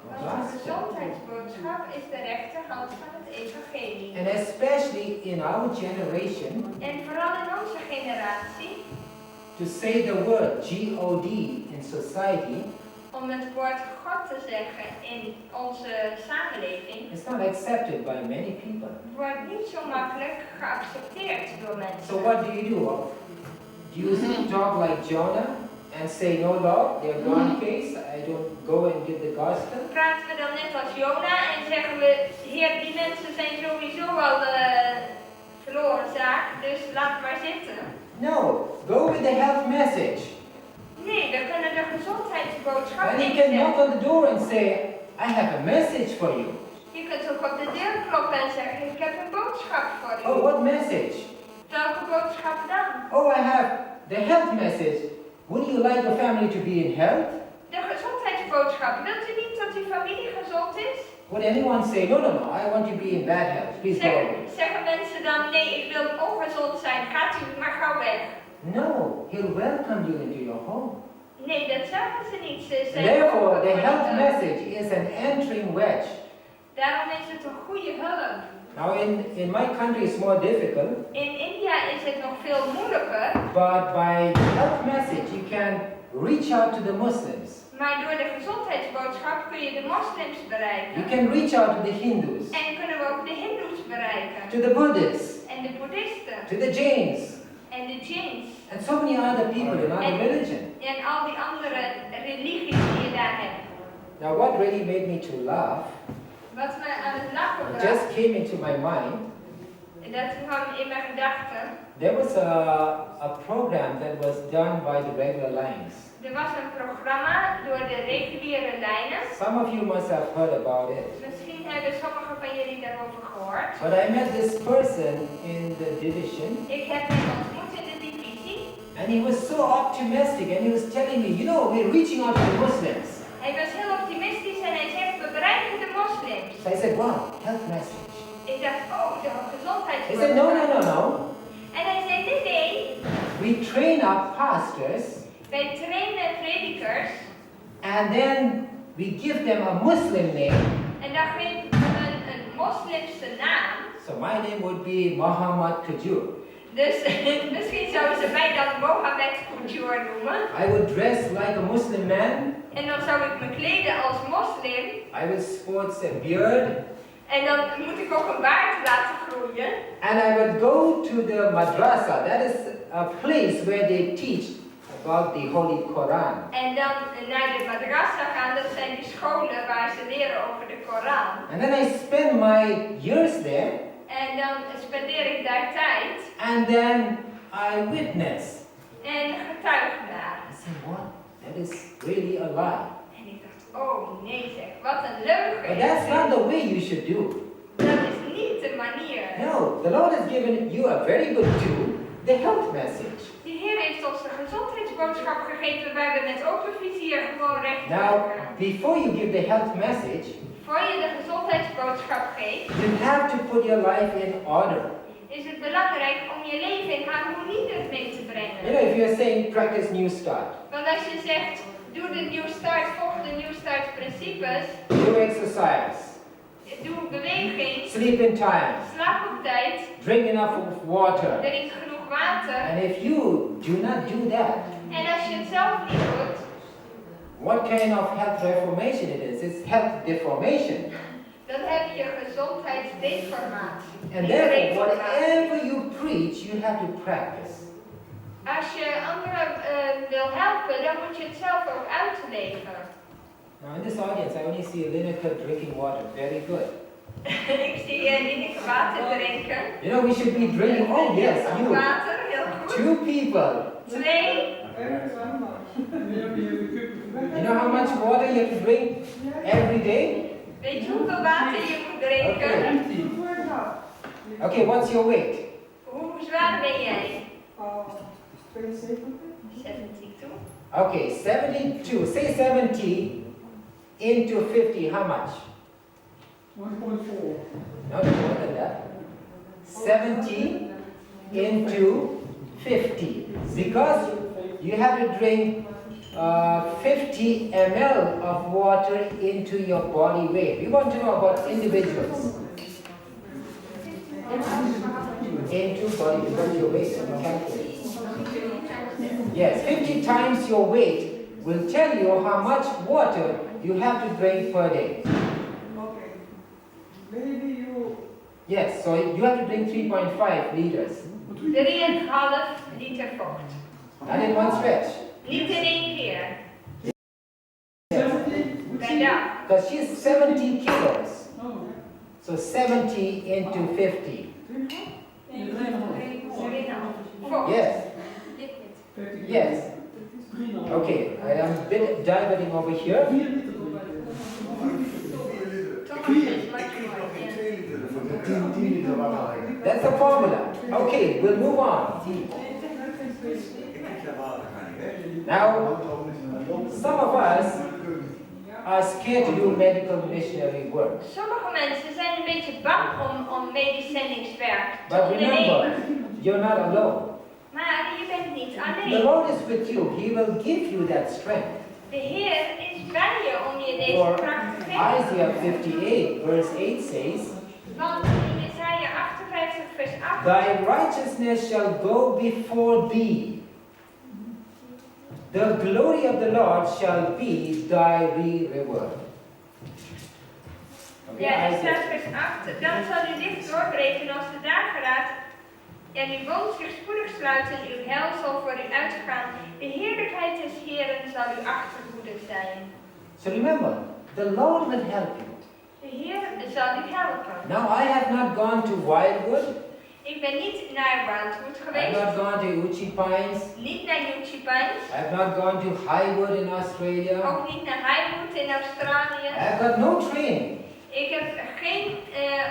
Speaker 2: Want de
Speaker 1: gospel.
Speaker 2: gezondheidsboodschap is de rechterhand van het evangelie.
Speaker 1: And especially in our generation,
Speaker 2: En vooral in onze generatie,
Speaker 1: to say the word God in society
Speaker 2: om het woord God te zeggen in onze samenleving,
Speaker 1: is not accepted by many people.
Speaker 2: wordt niet zo makkelijk geaccepteerd door mensen.
Speaker 1: So what do? Do you talk like Jonah and say, no Lord, they're gone case, I don't go and give the gospel?
Speaker 2: Praten we dan net als Jona en zeggen we, Heer, die mensen zijn sowieso al verloren zaak, dus laat maar zitten.
Speaker 1: No, go with the health message.
Speaker 2: Nee, we kunnen de gezondheidsboodschap
Speaker 1: And you can knock
Speaker 2: inzetten.
Speaker 1: on the door and say, I have a message for you.
Speaker 2: Je kunt ook op de deur kloppen en zeggen, ik heb een boodschap voor u.
Speaker 1: Oh, what message?
Speaker 2: Welke boodschap dan?
Speaker 1: Oh, I have the health message. Wouldn't you like your family to be in health?
Speaker 2: De gezondheidsboodschap. Wilt u niet dat uw familie gezond is?
Speaker 1: Would anyone say, no, no, no, I want you to be in bad health. Please go away.
Speaker 2: Zeggen mensen dan, nee, ik wil ongezond zijn, gaat u maar gauw weg.
Speaker 1: No, he'll welcome you into your home.
Speaker 2: Nee, dat zeggen ze niet. Ze zijn
Speaker 1: Therefore,
Speaker 2: open
Speaker 1: the
Speaker 2: voor
Speaker 1: health
Speaker 2: de-
Speaker 1: message is an entering wedge.
Speaker 2: Daarom is het een goede hulp.
Speaker 1: Now, in my country, it's more difficult,
Speaker 2: In India is het nog veel moeilijker,
Speaker 1: but by the health message, you can reach out to the Muslims.
Speaker 2: maar door de gezondheidsboodschap kun je de moslims bereiken.
Speaker 1: You can reach out to the Hindus,
Speaker 2: En kunnen we ook de hindoes bereiken.
Speaker 1: to the Buddhists,
Speaker 2: En de boeddhisten.
Speaker 1: to the Jains,
Speaker 2: En de Jains.
Speaker 1: and so many other people in other religion.
Speaker 2: En al die andere religies die je daar hebt.
Speaker 1: Now, what really made me to laugh
Speaker 2: Wat me aan het lachen bracht,
Speaker 1: just came into my mind.
Speaker 2: dat kwam in mijn gedachten.
Speaker 1: There was a program that was done by the regular lines.
Speaker 2: Er was een programma door de reguliere lijnen.
Speaker 1: Some of you must have heard about it.
Speaker 2: Misschien hebben sommigen van jullie daarover gehoord.
Speaker 1: But I met this person in the division,
Speaker 2: Ik heb hem ontmoet in de divisie.
Speaker 1: and he was so optimistic, and he was telling me, you know, we're reaching out to the Muslims.
Speaker 2: Hij was heel optimistisch en hij zegt, we bereiken de moslims.
Speaker 1: So I said, wow, health message.
Speaker 2: Ik dacht, oh, de
Speaker 1: He
Speaker 2: gezondheidsboodschap.
Speaker 1: said, no, no, no, no.
Speaker 2: En hij zei, nee, nee.
Speaker 1: We train our pastors,
Speaker 2: Wij trainen predikers.
Speaker 1: and then we give them a Muslim name.
Speaker 2: En dan geven we een moslimse naam.
Speaker 1: So my name would be Muhammad Kajur.
Speaker 2: Dus misschien zouden ze mij dan Mohammed Kujur noemen.
Speaker 1: I would dress like a Muslim man.
Speaker 2: En dan zou ik me kleden als moslim.
Speaker 1: I would sport a beard.
Speaker 2: En dan moet ik ook een baard laten groeien.
Speaker 1: And I would go to the madrasa. That is a place where they teach about the Holy Quran.
Speaker 2: En dan naar de madrasa gaan, dat zijn die scholen waar ze leren over de Koran.
Speaker 1: And then I spend my years there.
Speaker 2: En dan spendeer ik daar tijd.
Speaker 1: And then I witness.
Speaker 2: En getuig daar.
Speaker 1: I said, what? That is really a lie.
Speaker 2: En ik dacht, oh nee zeg, wat een leugen.
Speaker 1: But that's not the way you should do.
Speaker 2: Dat is niet de manier.
Speaker 1: No, the Lord has given you a very good tool, the health message.
Speaker 2: De Heer heeft ons de gezondheidsboodschap gegeven waar we met open vizier gewoon recht
Speaker 1: Now,
Speaker 2: over.
Speaker 1: before you give the health message,
Speaker 2: Voor je de gezondheidsboodschap geeft,
Speaker 1: you have to put your life in order.
Speaker 2: is het belangrijk om je leven in harmonie mee te brengen.
Speaker 1: You know, if you're saying practice New Start,
Speaker 2: Want als je zegt, doe de New Start, volg de New Start principes,
Speaker 1: do exercise,
Speaker 2: doe beweging,
Speaker 1: sleep in time,
Speaker 2: slaap op tijd,
Speaker 1: drink enough of water.
Speaker 2: drink genoeg water.
Speaker 1: And if you do not do that,
Speaker 2: En als je het zelf niet doet,
Speaker 1: what kind of health reformation it is? It's health deformation.
Speaker 2: dan heb je gezondheidsdeformatie.
Speaker 1: And therefore, whatever you preach, you have to practice.
Speaker 2: Als je anderen wil helpen, dan moet je het zelf ook uitleven.
Speaker 1: Now in this audience, I only see Lineker drinking water. Very good.
Speaker 2: Ik zie Lineke water drinken.
Speaker 1: You know, we should be drinking, oh yes, you.
Speaker 2: Water, heel goed.
Speaker 1: 2 people.
Speaker 2: 2
Speaker 1: You know how much water you have to drink every day?
Speaker 2: Weet je hoeveel water je moet drinken?
Speaker 1: Okay, what's your weight?
Speaker 2: Hoe zwaar ben jij?
Speaker 3: 72.
Speaker 2: 72.
Speaker 1: Okay, 72. Say 70 into 50, how much?
Speaker 3: 1.4.
Speaker 1: No, more than that. 70 into 50. Because you have to drink 50 ml of water into your body weight. We want to know about individuals. Into body, because your weight, you calculate. Yes, 50 times your weight will tell you how much water you have to drink per day.
Speaker 3: Okay. Maybe you.
Speaker 1: Yes, so you have to drink 3.5 liters.
Speaker 2: 3,5 liter vocht.
Speaker 1: Not in one stretch.
Speaker 2: Niet in één keer.
Speaker 3: 70?
Speaker 2: Per dag.
Speaker 1: Because she's 70 kilos.
Speaker 3: Oh.
Speaker 1: So 70 into 50.
Speaker 2: Vocht.
Speaker 1: Yes,
Speaker 2: Liquid.
Speaker 1: yes. Okay, I am a bit diverting over here.
Speaker 2: Thomas is much more. Yeah.
Speaker 1: That's the formula. Okay, we'll move on. Now, some of us are scared to do medical missionary work.
Speaker 2: Sommige mensen zijn een beetje bang om medisch zendingswerk te
Speaker 1: But remember,
Speaker 2: ondernemen.
Speaker 1: you're not alone.
Speaker 2: Maar je bent niet
Speaker 1: The
Speaker 2: alleen.
Speaker 1: Lord is with you. He will give you that strength.
Speaker 2: De Heer is bij je om je deze
Speaker 1: For
Speaker 2: kracht te geven.
Speaker 1: Isaiah 58, verse 8 says,
Speaker 2: Want in Jesaja 58 vers 8.
Speaker 1: Thy righteousness shall go before thee. The glory of the Lord shall be thy reward. Okay,
Speaker 2: Ja, er staat
Speaker 1: Isaiah.
Speaker 2: vers 8. Dan zal uw licht doorbreken als de dageraad. En uw woord zich spoedig sluiten. Uw heil zal voor u uitgaan. De heerlijkheid des Heeren zal uw achterhoede zijn.
Speaker 1: So remember, the Lord will help you.
Speaker 2: De Heer zal u helpen.
Speaker 1: Now I have not gone to Wildwood.
Speaker 2: Ik ben niet naar Wildwood
Speaker 1: I have
Speaker 2: geweest.
Speaker 1: not gone to Uchi Pines.
Speaker 2: Niet naar Uchi Pines.
Speaker 1: I have not gone to Highwood in Australia.
Speaker 2: Ook niet naar Highwood in Australië.
Speaker 1: I have got no training.
Speaker 2: Ik heb geen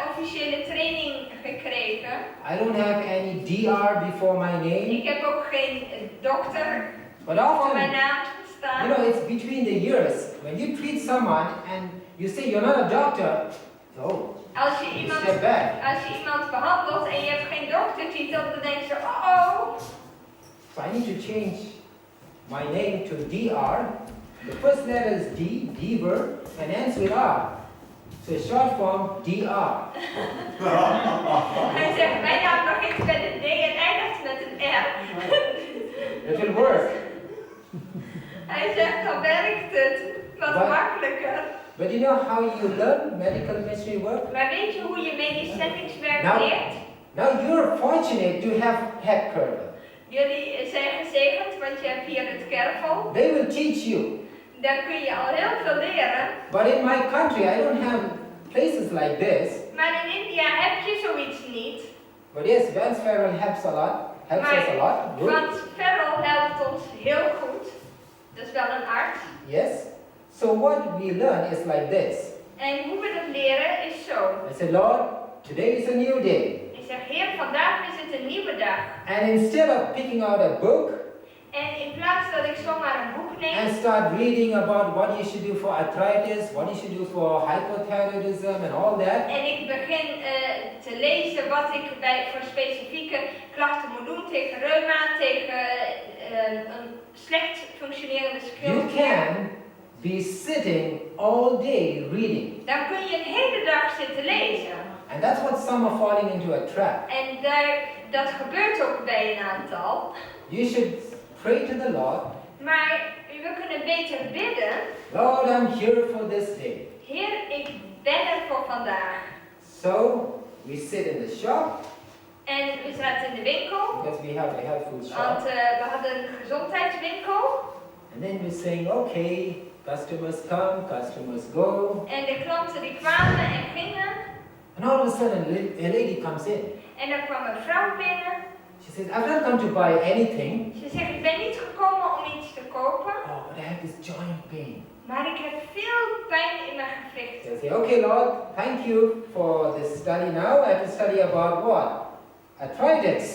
Speaker 2: officiële training gekregen.
Speaker 1: I don't have any DR before my name.
Speaker 2: Ik heb ook geen dokter
Speaker 1: But
Speaker 2: voor mijn
Speaker 1: often,
Speaker 2: naam
Speaker 1: you
Speaker 2: staan.
Speaker 1: know, it's between the years. When you treat someone and you say you're not a doctor, so
Speaker 2: Als je
Speaker 1: you
Speaker 2: iemand,
Speaker 1: step back.
Speaker 2: als je iemand behandelt en je hebt geen doktertitel, dan denk je, oh.
Speaker 1: So I need to change my name to DR. The first letter is D, Dever, and ends with R. So short form DR.
Speaker 2: Hij zegt, mijn naam begint met een D en eindigt met een R.
Speaker 1: It will work.
Speaker 2: Hij zegt, dan werkt het wat
Speaker 1: Wat?
Speaker 2: makkelijker.
Speaker 1: But you know how you learn medical missionary work?
Speaker 2: Maar weet je hoe je medisch zendingswerk
Speaker 1: Nou.
Speaker 2: leert?
Speaker 1: Now you're fortunate to have Het Kervel.
Speaker 2: Jullie zijn gezegend, want je hebt hier het Kervel.
Speaker 1: They will teach you.
Speaker 2: Daar kun je al heel veel leren.
Speaker 1: But in my country, I don't have places like this.
Speaker 2: Maar in India heb je zoiets niet.
Speaker 1: But yes, Vance Farrell helps us a lot. Good.
Speaker 2: Want Farrell helpt ons heel goed. Dat is wel een arts.
Speaker 1: Yes. So what we learn is like this.
Speaker 2: En hoe we dat leren is zo.
Speaker 1: I say, Lord, today is a new day.
Speaker 2: Ik zeg, Heer, vandaag is het een nieuwe dag.
Speaker 1: And instead of picking out a book
Speaker 2: En in plaats dat ik zomaar een boek neem
Speaker 1: and start reading about what you should do for arthritis, what you should do for hypothyroidism and all that,
Speaker 2: en ik begin te lezen wat ik voor specifieke klachten moet doen tegen reuma, tegen een slecht functionerende
Speaker 1: you
Speaker 2: schildklier.
Speaker 1: can be sitting all day reading.
Speaker 2: Dan kun je een hele dag zitten lezen.
Speaker 1: And that's what some are falling into a trap.
Speaker 2: En dat gebeurt ook bij een aantal.
Speaker 1: You should pray to the Lord.
Speaker 2: Maar we kunnen beter bidden.
Speaker 1: Lord, I'm here for this day.
Speaker 2: Heer, ik ben er voor vandaag.
Speaker 1: So we sit in the shop
Speaker 2: En we zaten in de winkel.
Speaker 1: because we have a health food
Speaker 2: Want
Speaker 1: shop.
Speaker 2: we hadden een gezondheidswinkel.
Speaker 1: And then we're saying, okay, customers come, customers go.
Speaker 2: En de klanten die kwamen en gingen.
Speaker 1: And all of a sudden, a lady comes in.
Speaker 2: En er kwam een vrouw binnen.
Speaker 1: She says, I've not come to buy anything.
Speaker 2: Ze zegt, ik ben niet gekomen om
Speaker 1: this joint pain.
Speaker 2: Maar ik heb veel pijn in mijn gewrichten.
Speaker 1: They say, okay, Lord, thank you for this study now. I have to study about what? Arthritis.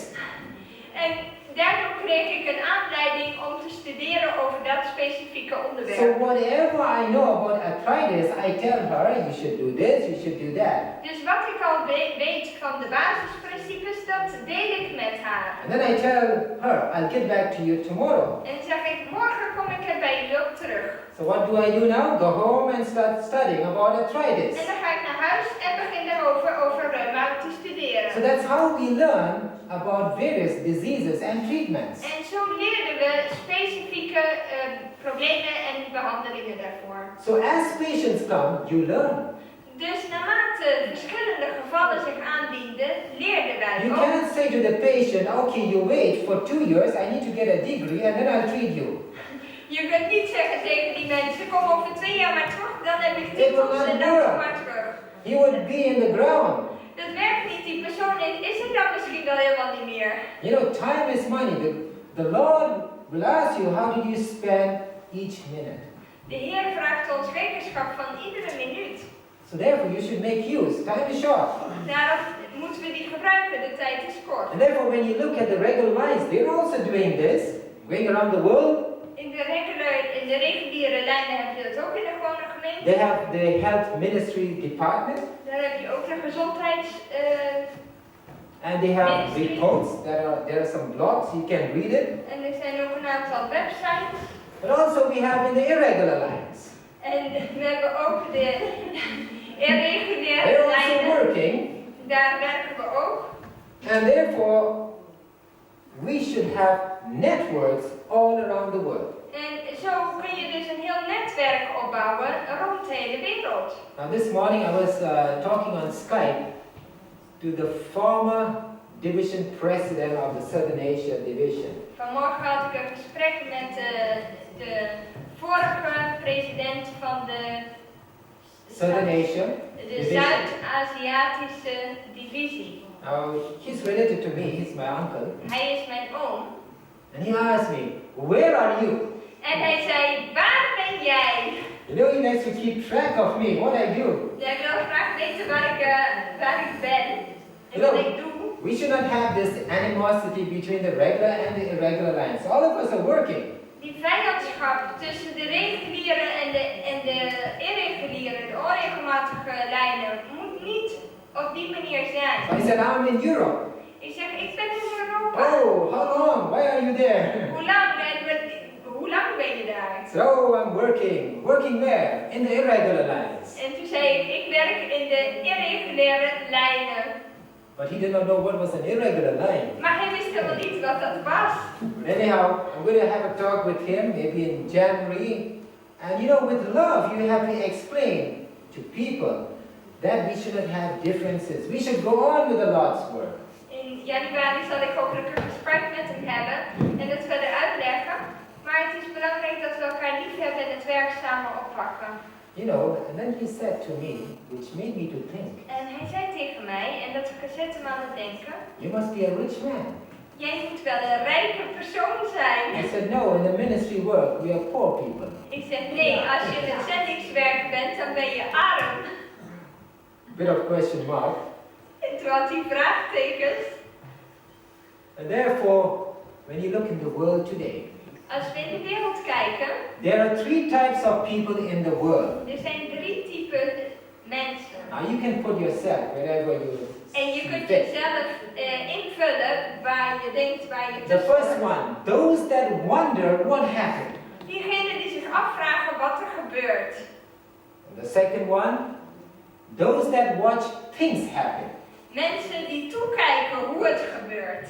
Speaker 2: En daardoor kreeg ik een aanleiding om te studeren over dat specifieke onderwerp.
Speaker 1: So whatever I know about arthritis, I tell her, you should do this, you should do that.
Speaker 2: Dus wat ik al weet van de basisprincipes, dat deel ik met haar.
Speaker 1: And then I tell her, I'll get back to you tomorrow.
Speaker 2: En dan zeg ik, morgen kom ik er bij jullie op terug.
Speaker 1: So what do I do now? Go home and start studying about arthritis.
Speaker 2: En dan ga ik naar huis en begin daarover over reuma te studeren.
Speaker 1: So that's how we learn about various diseases and treatments.
Speaker 2: En zo leerden we specifieke problemen en behandelingen daarvoor.
Speaker 1: So as patients come, you learn.
Speaker 2: Dus naarmate verschillende gevallen zich aandienden, leerden wij
Speaker 1: You
Speaker 2: ook.
Speaker 1: cannot say to the patient, okay, you wait for 2 years, I need to get a degree and then I'll treat you.
Speaker 2: Je kunt niet zeggen tegen die mensen, kom over 2 jaar maar terug, dan heb ik
Speaker 1: It will
Speaker 2: titels
Speaker 1: not
Speaker 2: en dan kom
Speaker 1: work.
Speaker 2: maar terug.
Speaker 1: He would be in the ground.
Speaker 2: Dat werkt niet, die persoon is er dan misschien wel helemaal niet meer.
Speaker 1: You know, time is money. The Lord will ask you, how did you spend each minute?
Speaker 2: De Heer vraagt ons rekenschap van iedere minuut.
Speaker 1: So therefore, you should make use. Time is short.
Speaker 2: Daarom moeten we die gebruiken, de tijd is kort.
Speaker 1: And therefore, when you look at the regular lines, they're also doing this, going around the world.
Speaker 2: In de reguliere lijnen heb je dat ook in de gewone gemeente.
Speaker 1: They have the health ministry department.
Speaker 2: Daar heb je ook de gezondheids...
Speaker 1: And they have
Speaker 2: Ministry.
Speaker 1: reports. There are some blogs, you can read it.
Speaker 2: En er zijn ook een aantal websites.
Speaker 1: But also we have in the irregular lines.
Speaker 2: En we hebben ook de irreguliere
Speaker 1: They're also
Speaker 2: lijnen.
Speaker 1: working.
Speaker 2: Daar werken we ook.
Speaker 1: And therefore, we should have networks all around the world.
Speaker 2: En zo kun je dus een heel netwerk opbouwen rond de hele wereld.
Speaker 1: Now this morning I was talking on Skype to the former division president of the Southern Asia division.
Speaker 2: Vanmorgen had ik een gesprek met de vorige president van de
Speaker 1: Southern Asia
Speaker 2: de
Speaker 1: division.
Speaker 2: Zuid-Aziatische divisie.
Speaker 1: Now he's related to me, he's my uncle.
Speaker 2: Hij is mijn oom.
Speaker 1: And he asked me, where are you?
Speaker 2: En hij zei, waar ben jij?
Speaker 1: You know, he likes to keep track of me, what I do.
Speaker 2: Jij wil graag weten waar ik ben en wat ik doe.
Speaker 1: We should not have this animosity between the regular and the irregular lines. All of us are working.
Speaker 2: Die vijandschap tussen de reguliere en de irreguliere, de onregelmatige lijnen, moet niet op die manier zijn.
Speaker 1: I said, I'm in Europe.
Speaker 2: Ik zeg, ik ben in Europa.
Speaker 1: Oh, how long? Why are you there?
Speaker 2: Hoe lang ben je daar?
Speaker 1: So I'm working. Working where? In the irregular lines.
Speaker 2: En toen zei ik werk in de irreguliere lijnen.
Speaker 1: But he did not know what was an irregular line.
Speaker 2: Maar hij wist helemaal niet wat dat was.
Speaker 1: Anyhow, I'm going to have a talk with him maybe in January. And you know, with love, you have to explain to people that we shouldn't have differences. We should go on with the Lord's work.
Speaker 2: In januari zal ik hopelijk een gesprek met hem hebben en dat verder uitleggen. Maar het is belangrijk dat we elkaar lief hebben en het werk samen oppakken.
Speaker 1: You know, and then he said to me, which made me to think,
Speaker 2: En hij zei tegen mij, en dat zette me aan het denken,
Speaker 1: you must be a rich man.
Speaker 2: jij moet wel een rijke persoon zijn.
Speaker 1: I said, no, in the ministry work, we are poor people.
Speaker 2: Ik zeg, nee, als je in het zendingswerk bent, dan ben je arm.
Speaker 1: Bit of question mark.
Speaker 2: En toen had hij vraagtekens.
Speaker 1: And therefore, when you look in the world today,
Speaker 2: Als we in de wereld kijken,
Speaker 1: there are 3 types of people in the world.
Speaker 2: er zijn 3 typen mensen.
Speaker 1: Now you can put yourself wherever you
Speaker 2: En je kunt
Speaker 1: fit.
Speaker 2: jezelf invullen waar je denkt, waar je
Speaker 1: The
Speaker 2: tussen
Speaker 1: first
Speaker 2: hoort.
Speaker 1: one, those that wonder what happened.
Speaker 2: Diegenen die zich afvragen wat er gebeurt.
Speaker 1: And the second one, those that watch things happen.
Speaker 2: Mensen die toekijken hoe het gebeurt.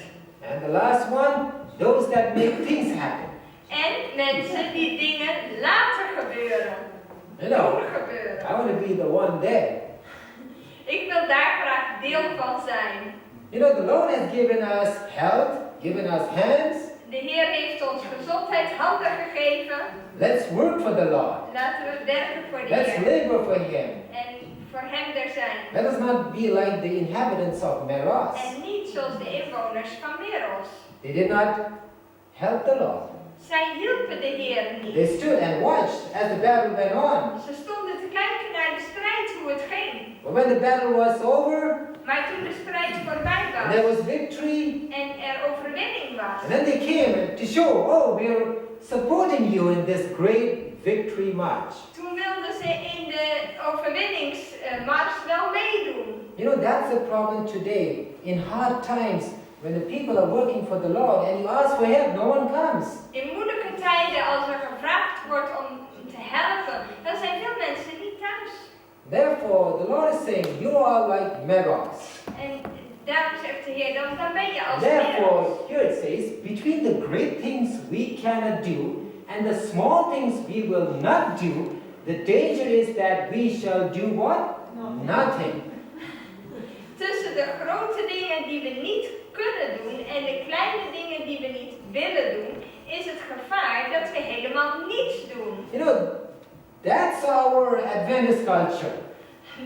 Speaker 1: And the last one, those that make things happen.
Speaker 2: En mensen die dingen laten gebeuren.
Speaker 1: You know,
Speaker 2: Doen gebeuren.
Speaker 1: I want to be the one there.
Speaker 2: Ik wil daar graag deel van zijn.
Speaker 1: You know, the Lord has given us health, given us hands.
Speaker 2: De Heer heeft ons gezondheid, handen gegeven.
Speaker 1: Let's work for the Lord.
Speaker 2: Laten we werken voor de
Speaker 1: Let's
Speaker 2: Heer.
Speaker 1: labor for Him.
Speaker 2: En voor hem er zijn.
Speaker 1: Let us not be like the inhabitants of Meroz.
Speaker 2: En niet zoals de inwoners van Meroz.
Speaker 1: They did not help the Lord.
Speaker 2: Zij hielpen de Heer niet.
Speaker 1: They stood and watched as the battle went on.
Speaker 2: Ze stonden te kijken naar de strijd, hoe het ging.
Speaker 1: But when the battle was over,
Speaker 2: Maar toen de strijd voorbij
Speaker 1: and there
Speaker 2: was
Speaker 1: was victory,
Speaker 2: en er overwinning was,
Speaker 1: and then they came to show, oh, we're supporting you in this great victory march.
Speaker 2: toen wilden ze in de overwinningsmars wel meedoen.
Speaker 1: You know, that's the problem today. In hard times, when the people are working for the Lord and you ask for help, no one comes.
Speaker 2: In moeilijke tijden, als er gevraagd wordt om te helpen, dan zijn veel mensen niet thuis.
Speaker 1: Therefore, the Lord is saying, you are like Meroz.
Speaker 2: En daarom zegt de Heer, dan ben je als
Speaker 1: Therefore,
Speaker 2: Meroz.
Speaker 1: here it says, between the great things we cannot do and the small things we will not do, the danger is that we shall do what? Nothing.
Speaker 2: Tussen de grote dingen die we niet kunnen doen en de kleine dingen die we niet willen doen, is het gevaar dat we helemaal niets doen.
Speaker 1: You know, that's our Adventist culture.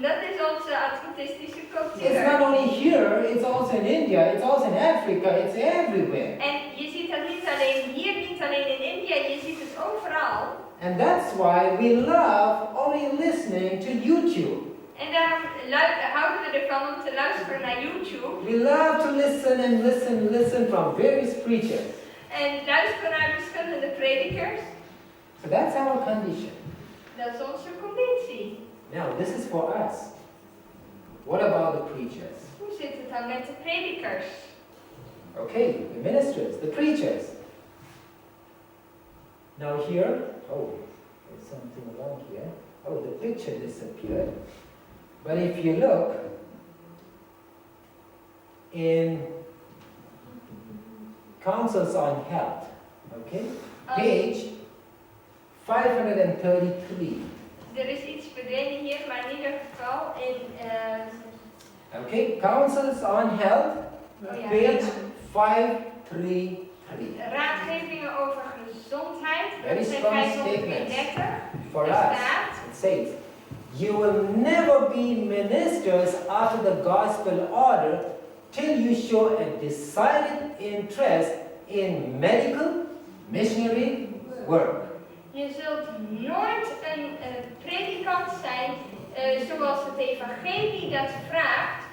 Speaker 2: Dat is onze adventistische
Speaker 1: It's
Speaker 2: cultuur.
Speaker 1: not only here, it's also in India, it's also in Africa, it's everywhere.
Speaker 2: En je ziet dat niet alleen hier, niet alleen in India, je ziet het overal.
Speaker 1: And that's why we love only listening to YouTube.
Speaker 2: En daarom houden we ervan om te luisteren naar YouTube.
Speaker 1: We love to listen and listen from various preachers.
Speaker 2: En luisteren naar verschillende predikers.
Speaker 1: So that's our condition.
Speaker 2: Dat is onze conditie.
Speaker 1: Now, this is for us. What about the preachers?
Speaker 2: Hoe zit het dan met de predikers?
Speaker 1: Okay, the ministers, the preachers. Now here, oh, there's something wrong here. Oh, the picture disappeared. But if you look in Counsels on Health, okay, page 533.
Speaker 2: Er is iets verdwenen hier, maar in ieder geval in...
Speaker 1: Okay, Counsels on Health, page 533.
Speaker 2: Raadgevingen over gezondheid,
Speaker 1: Very
Speaker 2: dat zijn
Speaker 1: strong statements
Speaker 2: 533.
Speaker 1: for
Speaker 2: Er
Speaker 1: us.
Speaker 2: staat,
Speaker 1: It says, you will never be ministers after the gospel order till you show a decided interest in medical missionary work.
Speaker 2: je zult nooit een predikant zijn zoals het evangelie dat vraagt,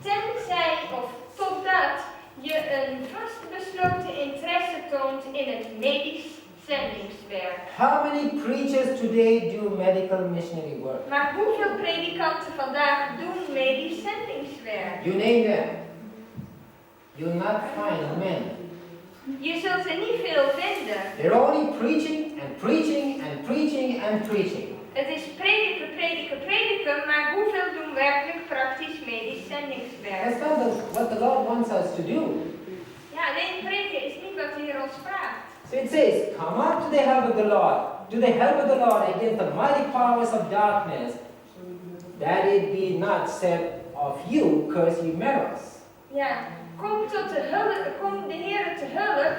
Speaker 2: tenzij of totdat je een vastbesloten interesse toont in het medisch zendingswerk.
Speaker 1: How many preachers today do medical missionary work?
Speaker 2: Maar hoeveel predikanten vandaag doen medisch zendingswerk?
Speaker 1: You name them. You'll not find many.
Speaker 2: Je zult er niet veel vinden.
Speaker 1: They're only preaching and preaching and preaching and preaching.
Speaker 2: Het is prediken, prediken, prediken, maar hoeveel doen werkelijk praktisch medisch zendingswerk?
Speaker 1: That's not what the Lord wants us to do.
Speaker 2: Ja, alleen prediken is niet wat de Heer ons vraagt.
Speaker 1: So it says, come up to the help of the Lord, to the help of the Lord against the mighty powers of darkness, that it be not said of you, curse ye Meroz.
Speaker 2: Ja, kom de Heer te hulp,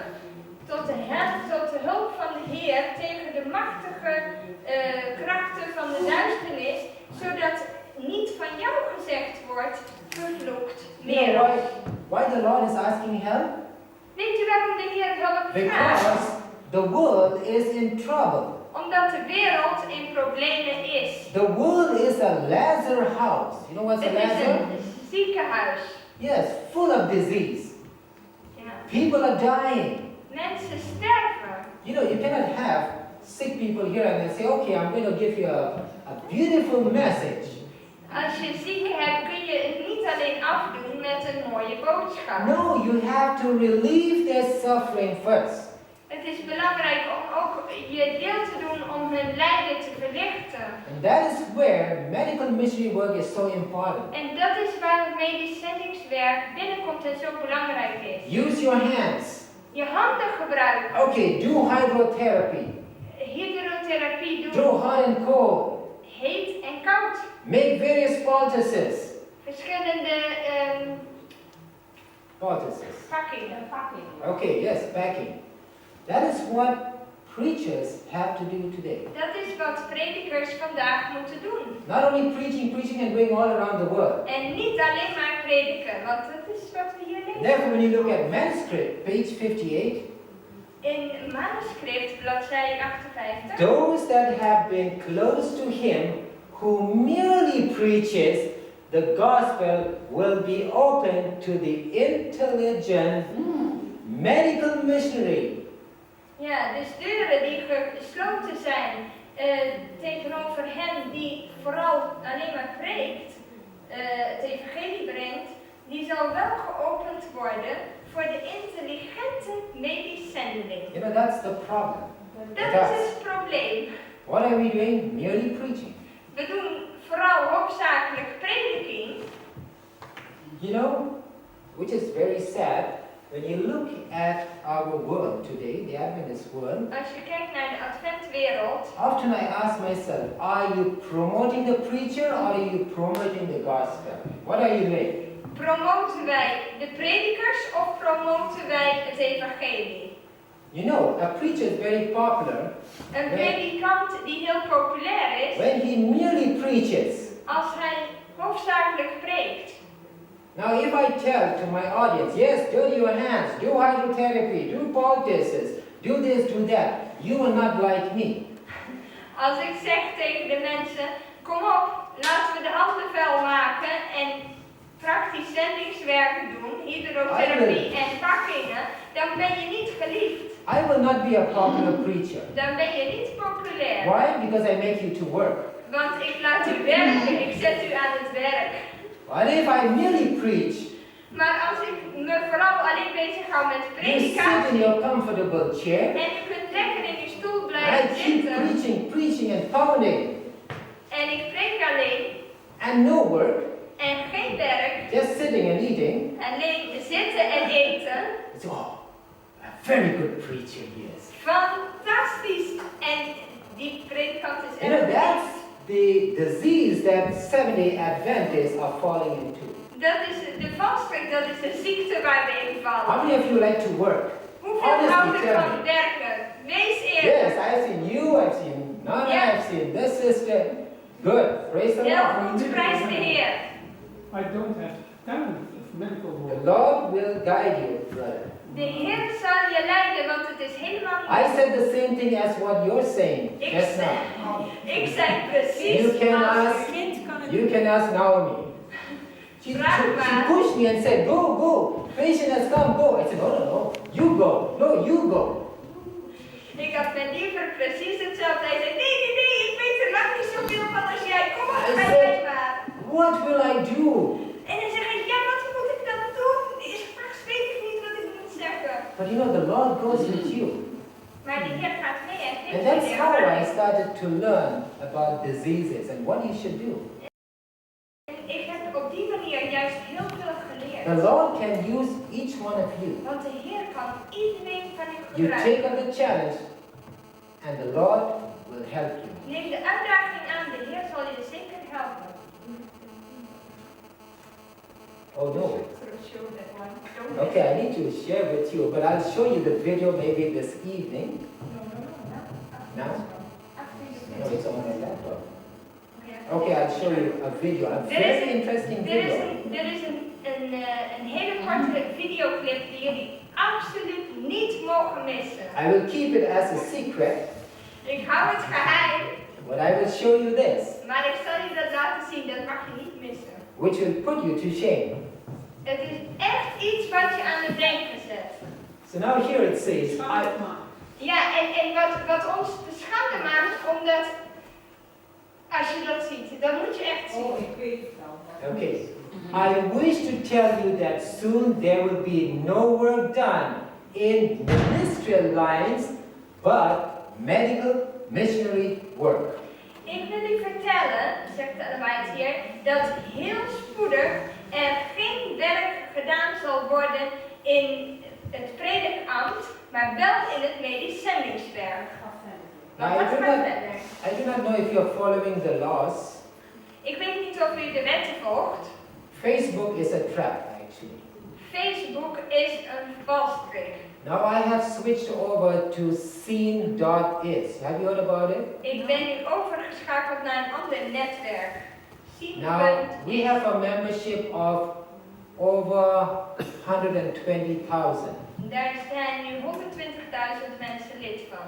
Speaker 2: tot de hulp van de Heer tegen de machtige krachten van de duisternis, zodat niet van jou gezegd wordt, vervloekt
Speaker 1: You know
Speaker 2: Meroz.
Speaker 1: why the Lord is asking help?
Speaker 2: Weet u waarom de Heer hulp
Speaker 1: Because
Speaker 2: vraagt?
Speaker 1: the world is in trouble.
Speaker 2: Omdat de wereld in problemen is.
Speaker 1: The world is a Lazar house. You know what's a
Speaker 2: Het is
Speaker 1: Lazar?
Speaker 2: een ziekenhuis.
Speaker 1: Yes, full of disease.
Speaker 2: Ja.
Speaker 1: People are dying.
Speaker 2: Mensen sterven.
Speaker 1: You know, you cannot have sick people here and then say, okay, I'm going to give you a beautiful message.
Speaker 2: Als je zieken hebt, kun je het niet alleen afdoen met een mooie boodschap.
Speaker 1: No, you have to relieve their suffering first.
Speaker 2: Het is belangrijk om ook je deel te doen om hun lijden te verlichten.
Speaker 1: And that is where medical missionary work is so important.
Speaker 2: En dat is waar het medisch zendingswerk binnenkomt en zo belangrijk is.
Speaker 1: Use your hands.
Speaker 2: Je handen gebruiken.
Speaker 1: Okay, do hydrotherapy.
Speaker 2: Hydrotherapie doen.
Speaker 1: Do hot and cold.
Speaker 2: Heet en koud.
Speaker 1: Make various poultices.
Speaker 2: Verschillende
Speaker 1: Poultices.
Speaker 2: pakkingen.
Speaker 1: Okay, yes, packing. That is what preachers have to do today.
Speaker 2: Dat is wat predikers vandaag moeten doen.
Speaker 1: Not only preaching and going all around the world.
Speaker 2: En niet alleen maar prediken, want dat is wat we hier lezen.
Speaker 1: Therefore, when you look at manuscript, page 58,
Speaker 2: In manuscript, bladzijde 58.
Speaker 1: Those that have been close to him, who merely preaches the gospel, will be open to the intelligent medical missionary.
Speaker 2: Ja, dus deuren die gesloten zijn tegenover hem die vooral alleen maar preekt, het evangelie brengt, die zal wel geopend worden voor de intelligente medisch zendeling.
Speaker 1: You know, that's the problem.
Speaker 2: Dat is het probleem.
Speaker 1: What are we doing? Merely preaching.
Speaker 2: We doen vooral hoofdzakelijk prediking.
Speaker 1: You know, which is very sad, when you look at our world today, the Adventist world,
Speaker 2: Als je kijkt naar de adventwereld,
Speaker 1: often I ask myself, are you promoting the preacher or are you promoting the gospel? What are you doing?
Speaker 2: promoten wij de predikers of promoten wij het evangelie?
Speaker 1: You know, a preacher is very popular
Speaker 2: Een predikant die heel populair is,
Speaker 1: when he merely preaches.
Speaker 2: als hij hoofdzakelijk preekt.
Speaker 1: Now, if I tell to my audience, yes, dirty your hands, do hydrotherapy, do poultices, do this, do that, you will not like me.
Speaker 2: Als ik zeg tegen de mensen, kom op, laten we de handen vuil maken en praktisch zendingswerken doen, hydrotherapie en pakkingen, dan ben je niet geliefd.
Speaker 1: I will not be a popular preacher.
Speaker 2: Dan ben je niet populair.
Speaker 1: Why? Because I make you to work.
Speaker 2: Want ik laat u werken, ik zet u aan het werk.
Speaker 1: But if I merely preach,
Speaker 2: Maar als ik me vooral alleen bezig hou met
Speaker 1: you sit in
Speaker 2: predikatie
Speaker 1: your comfortable chair,
Speaker 2: en je kunt lekker in je stoel
Speaker 1: I
Speaker 2: blijven
Speaker 1: keep
Speaker 2: zitten
Speaker 1: preaching and pounding,
Speaker 2: en ik preek alleen
Speaker 1: and no work,
Speaker 2: en geen werk,
Speaker 1: just sitting and eating.
Speaker 2: alleen zitten en eten.
Speaker 1: It's, oh, a very good preacher he is.
Speaker 2: Fantastisch! En die predikant is
Speaker 1: You know,
Speaker 2: echt
Speaker 1: that's the disease that Seventh-day Adventists are falling into.
Speaker 2: Dat is de valstrik, dat is de ziekte waar we in
Speaker 1: How
Speaker 2: vallen.
Speaker 1: many of you like to work?
Speaker 2: Hoeveel
Speaker 1: Honestly,
Speaker 2: houden
Speaker 1: tell
Speaker 2: van
Speaker 1: me.
Speaker 2: werken? Wees eerlijk.
Speaker 1: Yes, I've seen you, I've seen Nana,
Speaker 2: Yeah.
Speaker 1: I've seen this sister. Good, praise the
Speaker 2: Heel
Speaker 1: Lord.
Speaker 2: goed, prijs de Heer.
Speaker 3: I don't have talent of medical
Speaker 1: The
Speaker 3: work.
Speaker 1: Lord will guide you, brother.
Speaker 2: De Heer zal je leiden, want het is helemaal
Speaker 1: I
Speaker 2: niet...
Speaker 1: said the same thing as what you're saying
Speaker 2: Ik
Speaker 1: just
Speaker 2: zei,
Speaker 1: now.
Speaker 2: ik zei precies
Speaker 1: You can
Speaker 2: als
Speaker 1: ask-
Speaker 2: een kind kan het
Speaker 1: You can ask Naomi. She pushed me and said, go, go. Patient has come, go. I said, no, no, no. You go. No, you go.
Speaker 2: Ik had met liever precies hetzelfde. Hij zei, nee, nee, nee, ik weet er lang niet zoveel van als jij. Kom op,
Speaker 1: I
Speaker 2: ga
Speaker 1: said-
Speaker 2: jij maar.
Speaker 1: What will I do?
Speaker 2: En dan zeg ik, ja, wat moet ik dan doen? Straks weet ik niet wat ik moet zeggen.
Speaker 1: But you know, the Lord goes with you.
Speaker 2: Maar de Heer gaat mee en
Speaker 1: And
Speaker 2: geeft
Speaker 1: that's
Speaker 2: je
Speaker 1: how
Speaker 2: de
Speaker 1: I started to learn about diseases and what you should do.
Speaker 2: Ik heb op die manier juist heel veel geleerd.
Speaker 1: The Lord can use each one of you.
Speaker 2: Want de Heer kan iedereen van u
Speaker 1: You take
Speaker 2: gebruiken.
Speaker 1: up the challenge and the Lord will help you.
Speaker 2: Neem de uitdaging aan, de Heer zal je zeker helpen.
Speaker 1: Oh no.
Speaker 2: Show that one. Don't
Speaker 1: Okay, I need to share with you, but I'll show you the video maybe this evening.
Speaker 2: No.
Speaker 1: Now?
Speaker 2: After you
Speaker 1: No,
Speaker 2: finish.
Speaker 1: it's on my laptop.
Speaker 2: Okay.
Speaker 1: Okay, I'll show you a video, a very interesting video.
Speaker 2: Er is een hele korte videoclip die jullie absoluut niet mogen missen.
Speaker 1: I will keep it as a secret,
Speaker 2: Ik hou het geheim,
Speaker 1: but I will show you this,
Speaker 2: maar ik zal je dat laten zien, dat mag je niet missen.
Speaker 1: which will put you to shame.
Speaker 2: Het is echt iets wat je aan het denken zet.
Speaker 1: So now here it says,
Speaker 2: Ja, en wat ons te schande maakt, omdat als je dat ziet, dan moet je echt zien.
Speaker 3: Oh, ik weet het al.
Speaker 1: okay, I wish to tell you that soon there will be no work done in ministerial lines, but medical missionary work.
Speaker 2: Ik wil u vertellen, zegt de Almighty hier, dat heel spoedig er geen werk gedaan zal worden in het predikambt, maar wel in het medisch zendingswerk.
Speaker 1: Now,
Speaker 2: Want dat gaat verder.
Speaker 1: I do not know if you're following the laws.
Speaker 2: Ik weet niet of u de wetten volgt.
Speaker 1: Facebook is a trap, actually.
Speaker 2: Facebook is een valstrik.
Speaker 1: Now I have switched over to scene.is. Have you heard about it?
Speaker 2: Ik ben nu overgeschakeld naar een ander netwerk.
Speaker 1: Now we have a membership of over 120,000.
Speaker 2: Daar zijn nu 120.000 mensen lid van.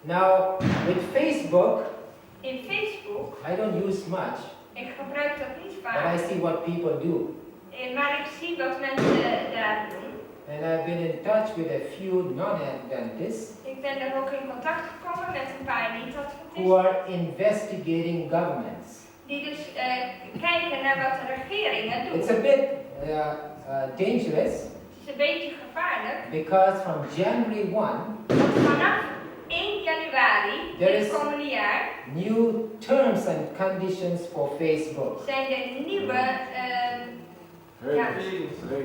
Speaker 1: Now, with Facebook,
Speaker 2: In Facebook,
Speaker 1: I don't use much,
Speaker 2: ik gebruik dat niet
Speaker 1: but
Speaker 2: vaak,
Speaker 1: I see what people do.
Speaker 2: maar ik zie wat mensen daar doen.
Speaker 1: And I've been in touch with a few non-Adventists
Speaker 2: Ik ben er ook in contact gekomen met een paar
Speaker 1: who
Speaker 2: niet-adventisten,
Speaker 1: are investigating governments.
Speaker 2: die dus kijken naar wat de regeringen doen.
Speaker 1: It's a bit dangerous
Speaker 2: Het is een beetje gevaarlijk,
Speaker 1: because from January 1,
Speaker 2: want vanaf 1 januari
Speaker 1: There
Speaker 2: dit
Speaker 1: is-
Speaker 2: komende jaar
Speaker 1: new terms and conditions for Facebook.
Speaker 2: zijn er nieuwe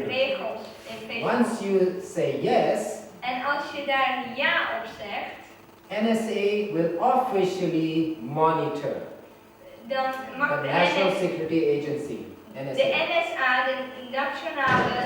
Speaker 2: regels in Facebook.
Speaker 1: Once you say yes,
Speaker 2: En als je daar ja op zegt,
Speaker 1: NSA will officially monitor
Speaker 2: dan mag
Speaker 1: the
Speaker 2: de
Speaker 1: National Security Agency,
Speaker 2: De
Speaker 1: NSA.
Speaker 2: NSA, de Nationale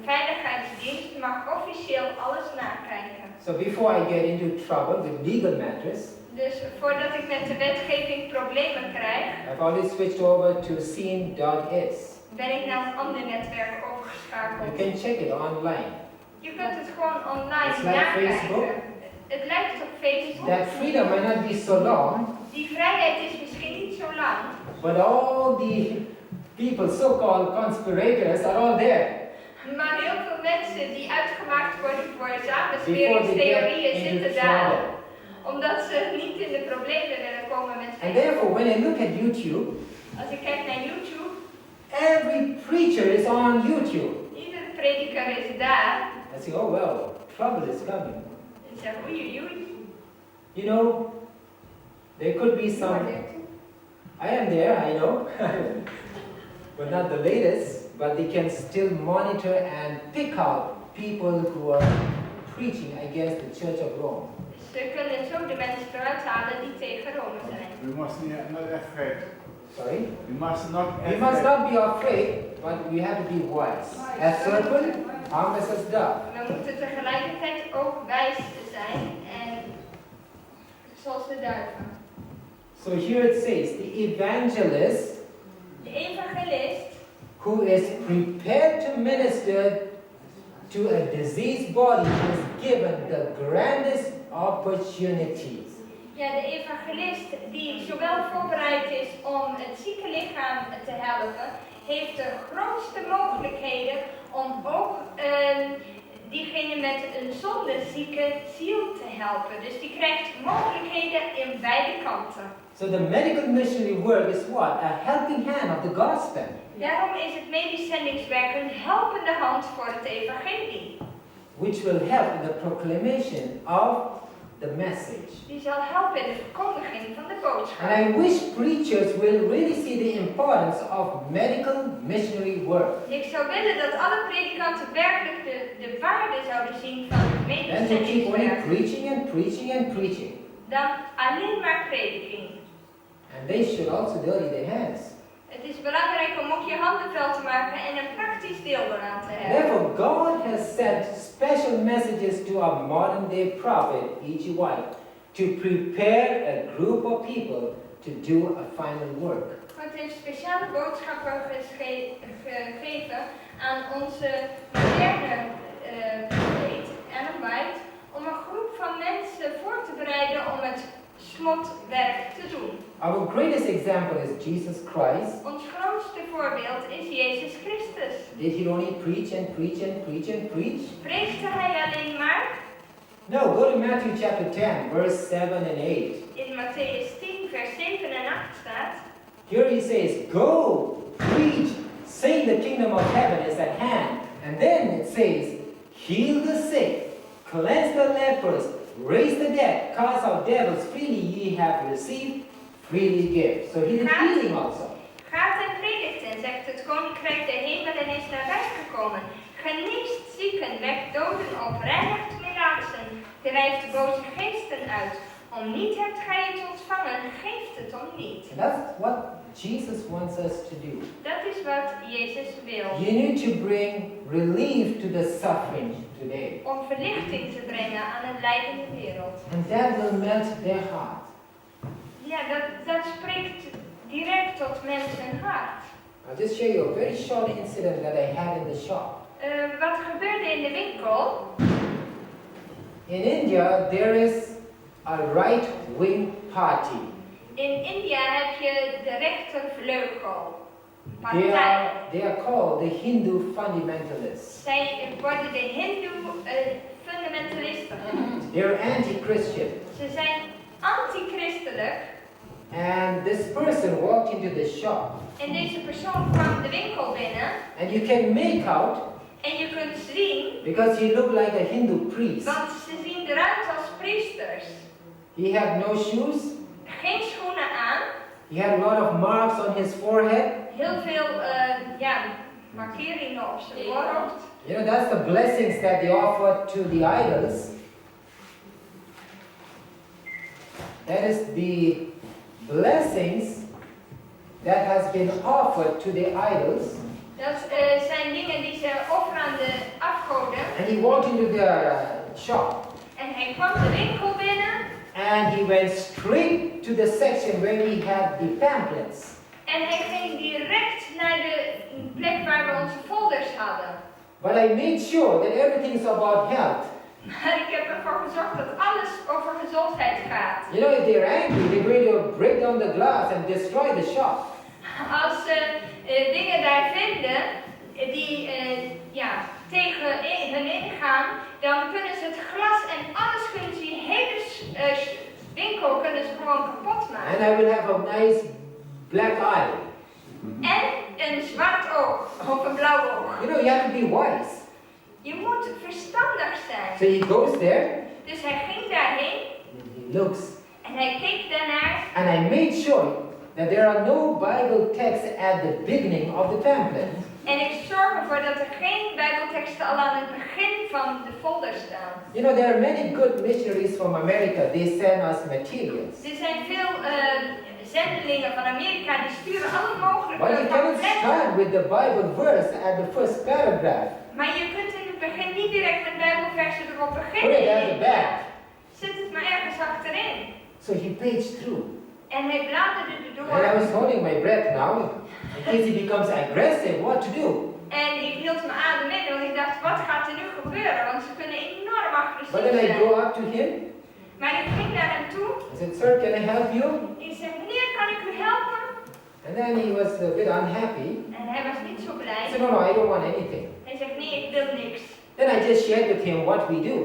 Speaker 2: Veiligheidsdienst, mag officieel alles nakijken.
Speaker 1: So before I get into trouble with legal matters,
Speaker 2: Dus voordat ik met de wetgeving problemen krijg,
Speaker 1: I've already switched over to scene.is.
Speaker 2: ben ik naar een ander netwerk
Speaker 1: You
Speaker 2: overgeschakeld.
Speaker 1: can check it online.
Speaker 2: Je kunt het gewoon online
Speaker 1: It's like Facebook.
Speaker 2: nakijken. Het lijkt op Facebook.
Speaker 1: That freedom might not be so long,
Speaker 2: Die vrijheid is misschien niet zo lang,
Speaker 1: but all the people, so-called conspirators, are all there.
Speaker 2: maar heel veel mensen die uitgemaakt worden voor
Speaker 1: Before they
Speaker 2: samensweringstheorieën
Speaker 1: get into
Speaker 2: zitten daar.
Speaker 1: trouble.
Speaker 2: Omdat ze niet in de problemen willen komen met
Speaker 1: And
Speaker 2: Facebook.
Speaker 1: therefore, when I look at YouTube,
Speaker 2: Als ik kijk naar YouTube,
Speaker 1: every preacher is on YouTube.
Speaker 2: iedere prediker is daar.
Speaker 1: I say, oh well, trouble is coming.
Speaker 2: En zeg oei oei oei.
Speaker 1: You know, there could be
Speaker 2: You are
Speaker 1: some.
Speaker 2: there too.
Speaker 1: I am there, I know, but not the latest. But they can still monitor and pick out people who are preaching against the Church of Rome.
Speaker 2: Ze kunnen zo de mensen eruit halen die tegen Rome zijn.
Speaker 4: We must not afraid.
Speaker 1: Sorry.
Speaker 4: We must not
Speaker 1: We must not be afraid, but we have to be wise. As serpent, harmless as dove.
Speaker 2: We moeten tegelijkertijd ook wijs zijn en zoals de duiven.
Speaker 1: So here it says, the evangelist
Speaker 2: De evangelist
Speaker 1: who is prepared to minister to a diseased body is given the grandest opportunities.
Speaker 2: Ja, de evangelist die zowel voorbereid is om het zieke lichaam te helpen, heeft de grootste mogelijkheden om ook diegene met een zondezieke ziel te helpen. Dus die krijgt mogelijkheden in beide kanten.
Speaker 1: So the medical missionary work is what? A helping hand of the gospel.
Speaker 2: Daarom is het medisch zendingswerk een helpende hand voor het evangelie.
Speaker 1: Which will help in the proclamation of the message.
Speaker 2: Die zal helpen in de verkondiging van de boodschap.
Speaker 1: And I wish preachers will really see the importance of medical missionary work.
Speaker 2: Ik zou willen dat alle predikanten werkelijk de waarde zouden zien van het medisch
Speaker 1: And to keep only
Speaker 2: zendingswerk.
Speaker 1: preaching and preaching and preaching.
Speaker 2: Dan alleen maar prediking.
Speaker 1: And they should also dirty their hands.
Speaker 2: Het is belangrijk om ook je handen vuil te maken en een praktisch deel eraan te hebben.
Speaker 1: Therefore, God has sent special messages to our modern day prophet, E.G. White, to prepare a group of people to do a final work.
Speaker 2: God heeft speciale boodschappen gegeven aan onze moderne profeet, Ellen White, om een groep van mensen voor te bereiden om het slotwerk te doen.
Speaker 1: Our greatest example is Jesus Christ.
Speaker 2: Ons grootste voorbeeld is Jezus Christus.
Speaker 1: Did he only preach and preach and preach and preach?
Speaker 2: Preekte hij alleen maar?
Speaker 1: No, go to Matthew chapter 10, verse 7 and 8.
Speaker 2: In Matthäus 10, vers 7 en 8 staat.
Speaker 1: Here he says, go, preach, say the kingdom of heaven is at hand. And then it says, heal the sick, cleanse the lepers, raise the dead, cast out devils, freely ye have received, freely give. So he did healing also.
Speaker 2: Gaat en predikt en zegt het koninkrijk der hemelen is nabij gekomen. Geneest zieken, wekt doden op, reinigt melaatsen, drijft boze geesten uit. Om niet hebt gij het ontvangen, geeft het om niet.
Speaker 1: And that's what Jesus wants us to do.
Speaker 2: Dat is wat Jezus wil.
Speaker 1: You need to bring relief to the suffering today.
Speaker 2: Om verlichting te brengen aan een lijdende wereld.
Speaker 1: And that will melt their heart.
Speaker 2: Ja, dat spreekt direct tot mensen hart.
Speaker 1: I'll just show you a very short incident that I had in the shop.
Speaker 2: Wat gebeurde in de winkel?
Speaker 1: In India, there is a right-wing party.
Speaker 2: In India heb je de rechtervleugel. Partij.
Speaker 1: They are called the Hindu fundamentalists.
Speaker 2: Zij worden de Hindoe-fundamentalisten genoemd.
Speaker 1: They're anti-Christian.
Speaker 2: Ze zijn antichristelijk.
Speaker 1: And this person walked into the shop.
Speaker 2: En deze persoon kwam de winkel binnen.
Speaker 1: And you can make out,
Speaker 2: En je kunt zien,
Speaker 1: because he looked like a Hindu priest.
Speaker 2: want ze zien eruit als priesters.
Speaker 1: He had no shoes.
Speaker 2: Geen schoenen aan.
Speaker 1: He had a lot of marks on his forehead.
Speaker 2: Heel veel markeringen op zijn voorhoofd.
Speaker 1: You know, that's the blessings that they offer to the idols. That is the blessings that has been offered to the idols.
Speaker 2: Dat zijn dingen die ze offeren aan de afgoden.
Speaker 1: And he walked into the shop.
Speaker 2: En hij kwam de winkel binnen.
Speaker 1: And he went straight to the section where we had the pamphlets.
Speaker 2: En hij ging direct naar de plek waar we onze folders hadden.
Speaker 1: But I made sure that everything's about health.
Speaker 2: Maar ik heb ervoor gezorgd dat alles over gezondheid gaat.
Speaker 1: You know, if they're angry, they're going to break down the glass and destroy the shop.
Speaker 2: Als ze dingen daar vinden die tegen hun ingaan, dan kunnen ze het glas en alles kunnen ze, die hele winkel kunnen ze gewoon kapot maken.
Speaker 1: And I will have a nice black eye.
Speaker 2: En een zwart oog of een blauw oog.
Speaker 1: You know, you have to be wise.
Speaker 2: Je moet verstandig zijn.
Speaker 1: So he goes there.
Speaker 2: Dus hij ging daarheen.
Speaker 1: He looks.
Speaker 2: En hij keek daarnaar.
Speaker 1: And I made sure that there are no Bible texts at the beginning of the pamphlet.
Speaker 2: En ik zorg ervoor dat er geen Bijbelteksten al aan het begin van de folder staan.
Speaker 1: You know, there are many good missionaries from America. They send us materials.
Speaker 2: Er zijn veel zendelingen van Amerika die sturen alle mogelijke
Speaker 1: But you cannot
Speaker 2: pamfletten.
Speaker 1: start with the Bible verse at the first paragraph.
Speaker 2: Maar je kunt in het begin niet direct met Bijbelversen erop
Speaker 1: Put it
Speaker 2: beginnen.
Speaker 1: at the back.
Speaker 2: Zet het maar ergens achterin.
Speaker 1: So he paged through.
Speaker 2: En hij bladerde
Speaker 1: And I
Speaker 2: erdoor.
Speaker 1: was holding my breath now, in case he becomes aggressive, what to do?
Speaker 2: En ik hield mijn adem in, want ik dacht, wat gaat er nu gebeuren? Want ze kunnen enorm
Speaker 1: But
Speaker 2: agressief
Speaker 1: then I go
Speaker 2: zijn.
Speaker 1: up to him.
Speaker 2: Maar ik ging naar hem toe.
Speaker 1: I said, sir, can I help you?
Speaker 2: Ik zei, meneer, kan ik u helpen?
Speaker 1: And then he was a bit unhappy.
Speaker 2: En hij was niet zo
Speaker 1: I
Speaker 2: blij.
Speaker 1: said, no, I don't want anything.
Speaker 2: Hij zegt, nee, ik wil niks.
Speaker 1: Then I just shared with him what we do.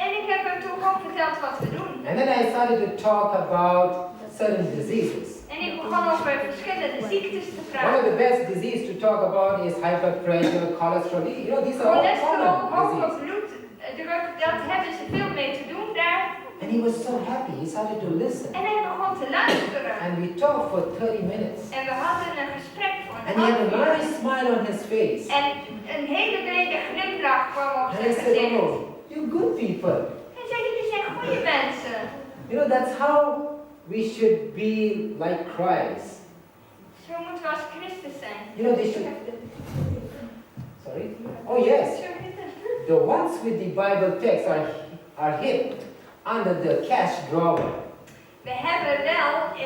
Speaker 2: En ik heb hem toen gewoon verteld wat we doen.
Speaker 1: And then I started to talk about certain diseases.
Speaker 2: En ik begon over verschillende ziektes te
Speaker 1: One of
Speaker 2: praten.
Speaker 1: the best diseases to talk about is hyperpressure, cholesterol. You know, these are all
Speaker 2: Cholesterol, hoge
Speaker 1: common diseases.
Speaker 2: bloeddruk, dat hebben ze veel mee te doen daar.
Speaker 1: And he was so happy. He started to listen.
Speaker 2: En hij begon te luisteren.
Speaker 1: And we talked for 30 minutes.
Speaker 2: En we hadden een gesprek voor
Speaker 1: And
Speaker 2: een
Speaker 1: he had a
Speaker 2: half uur.
Speaker 1: nice smile on his face.
Speaker 2: En een hele brede glimlach kwam op
Speaker 1: And I
Speaker 2: zijn
Speaker 1: said,
Speaker 2: gezicht.
Speaker 1: oh, you good people.
Speaker 2: Hij zei, jullie zijn goede mensen.
Speaker 1: You know, that's how we should be like Christ.
Speaker 2: Zo moeten we als Christus zijn.
Speaker 1: You know, they should... Sorry? Oh, yes. The ones with the Bible text are hid under the cash drawer.
Speaker 2: We hebben wel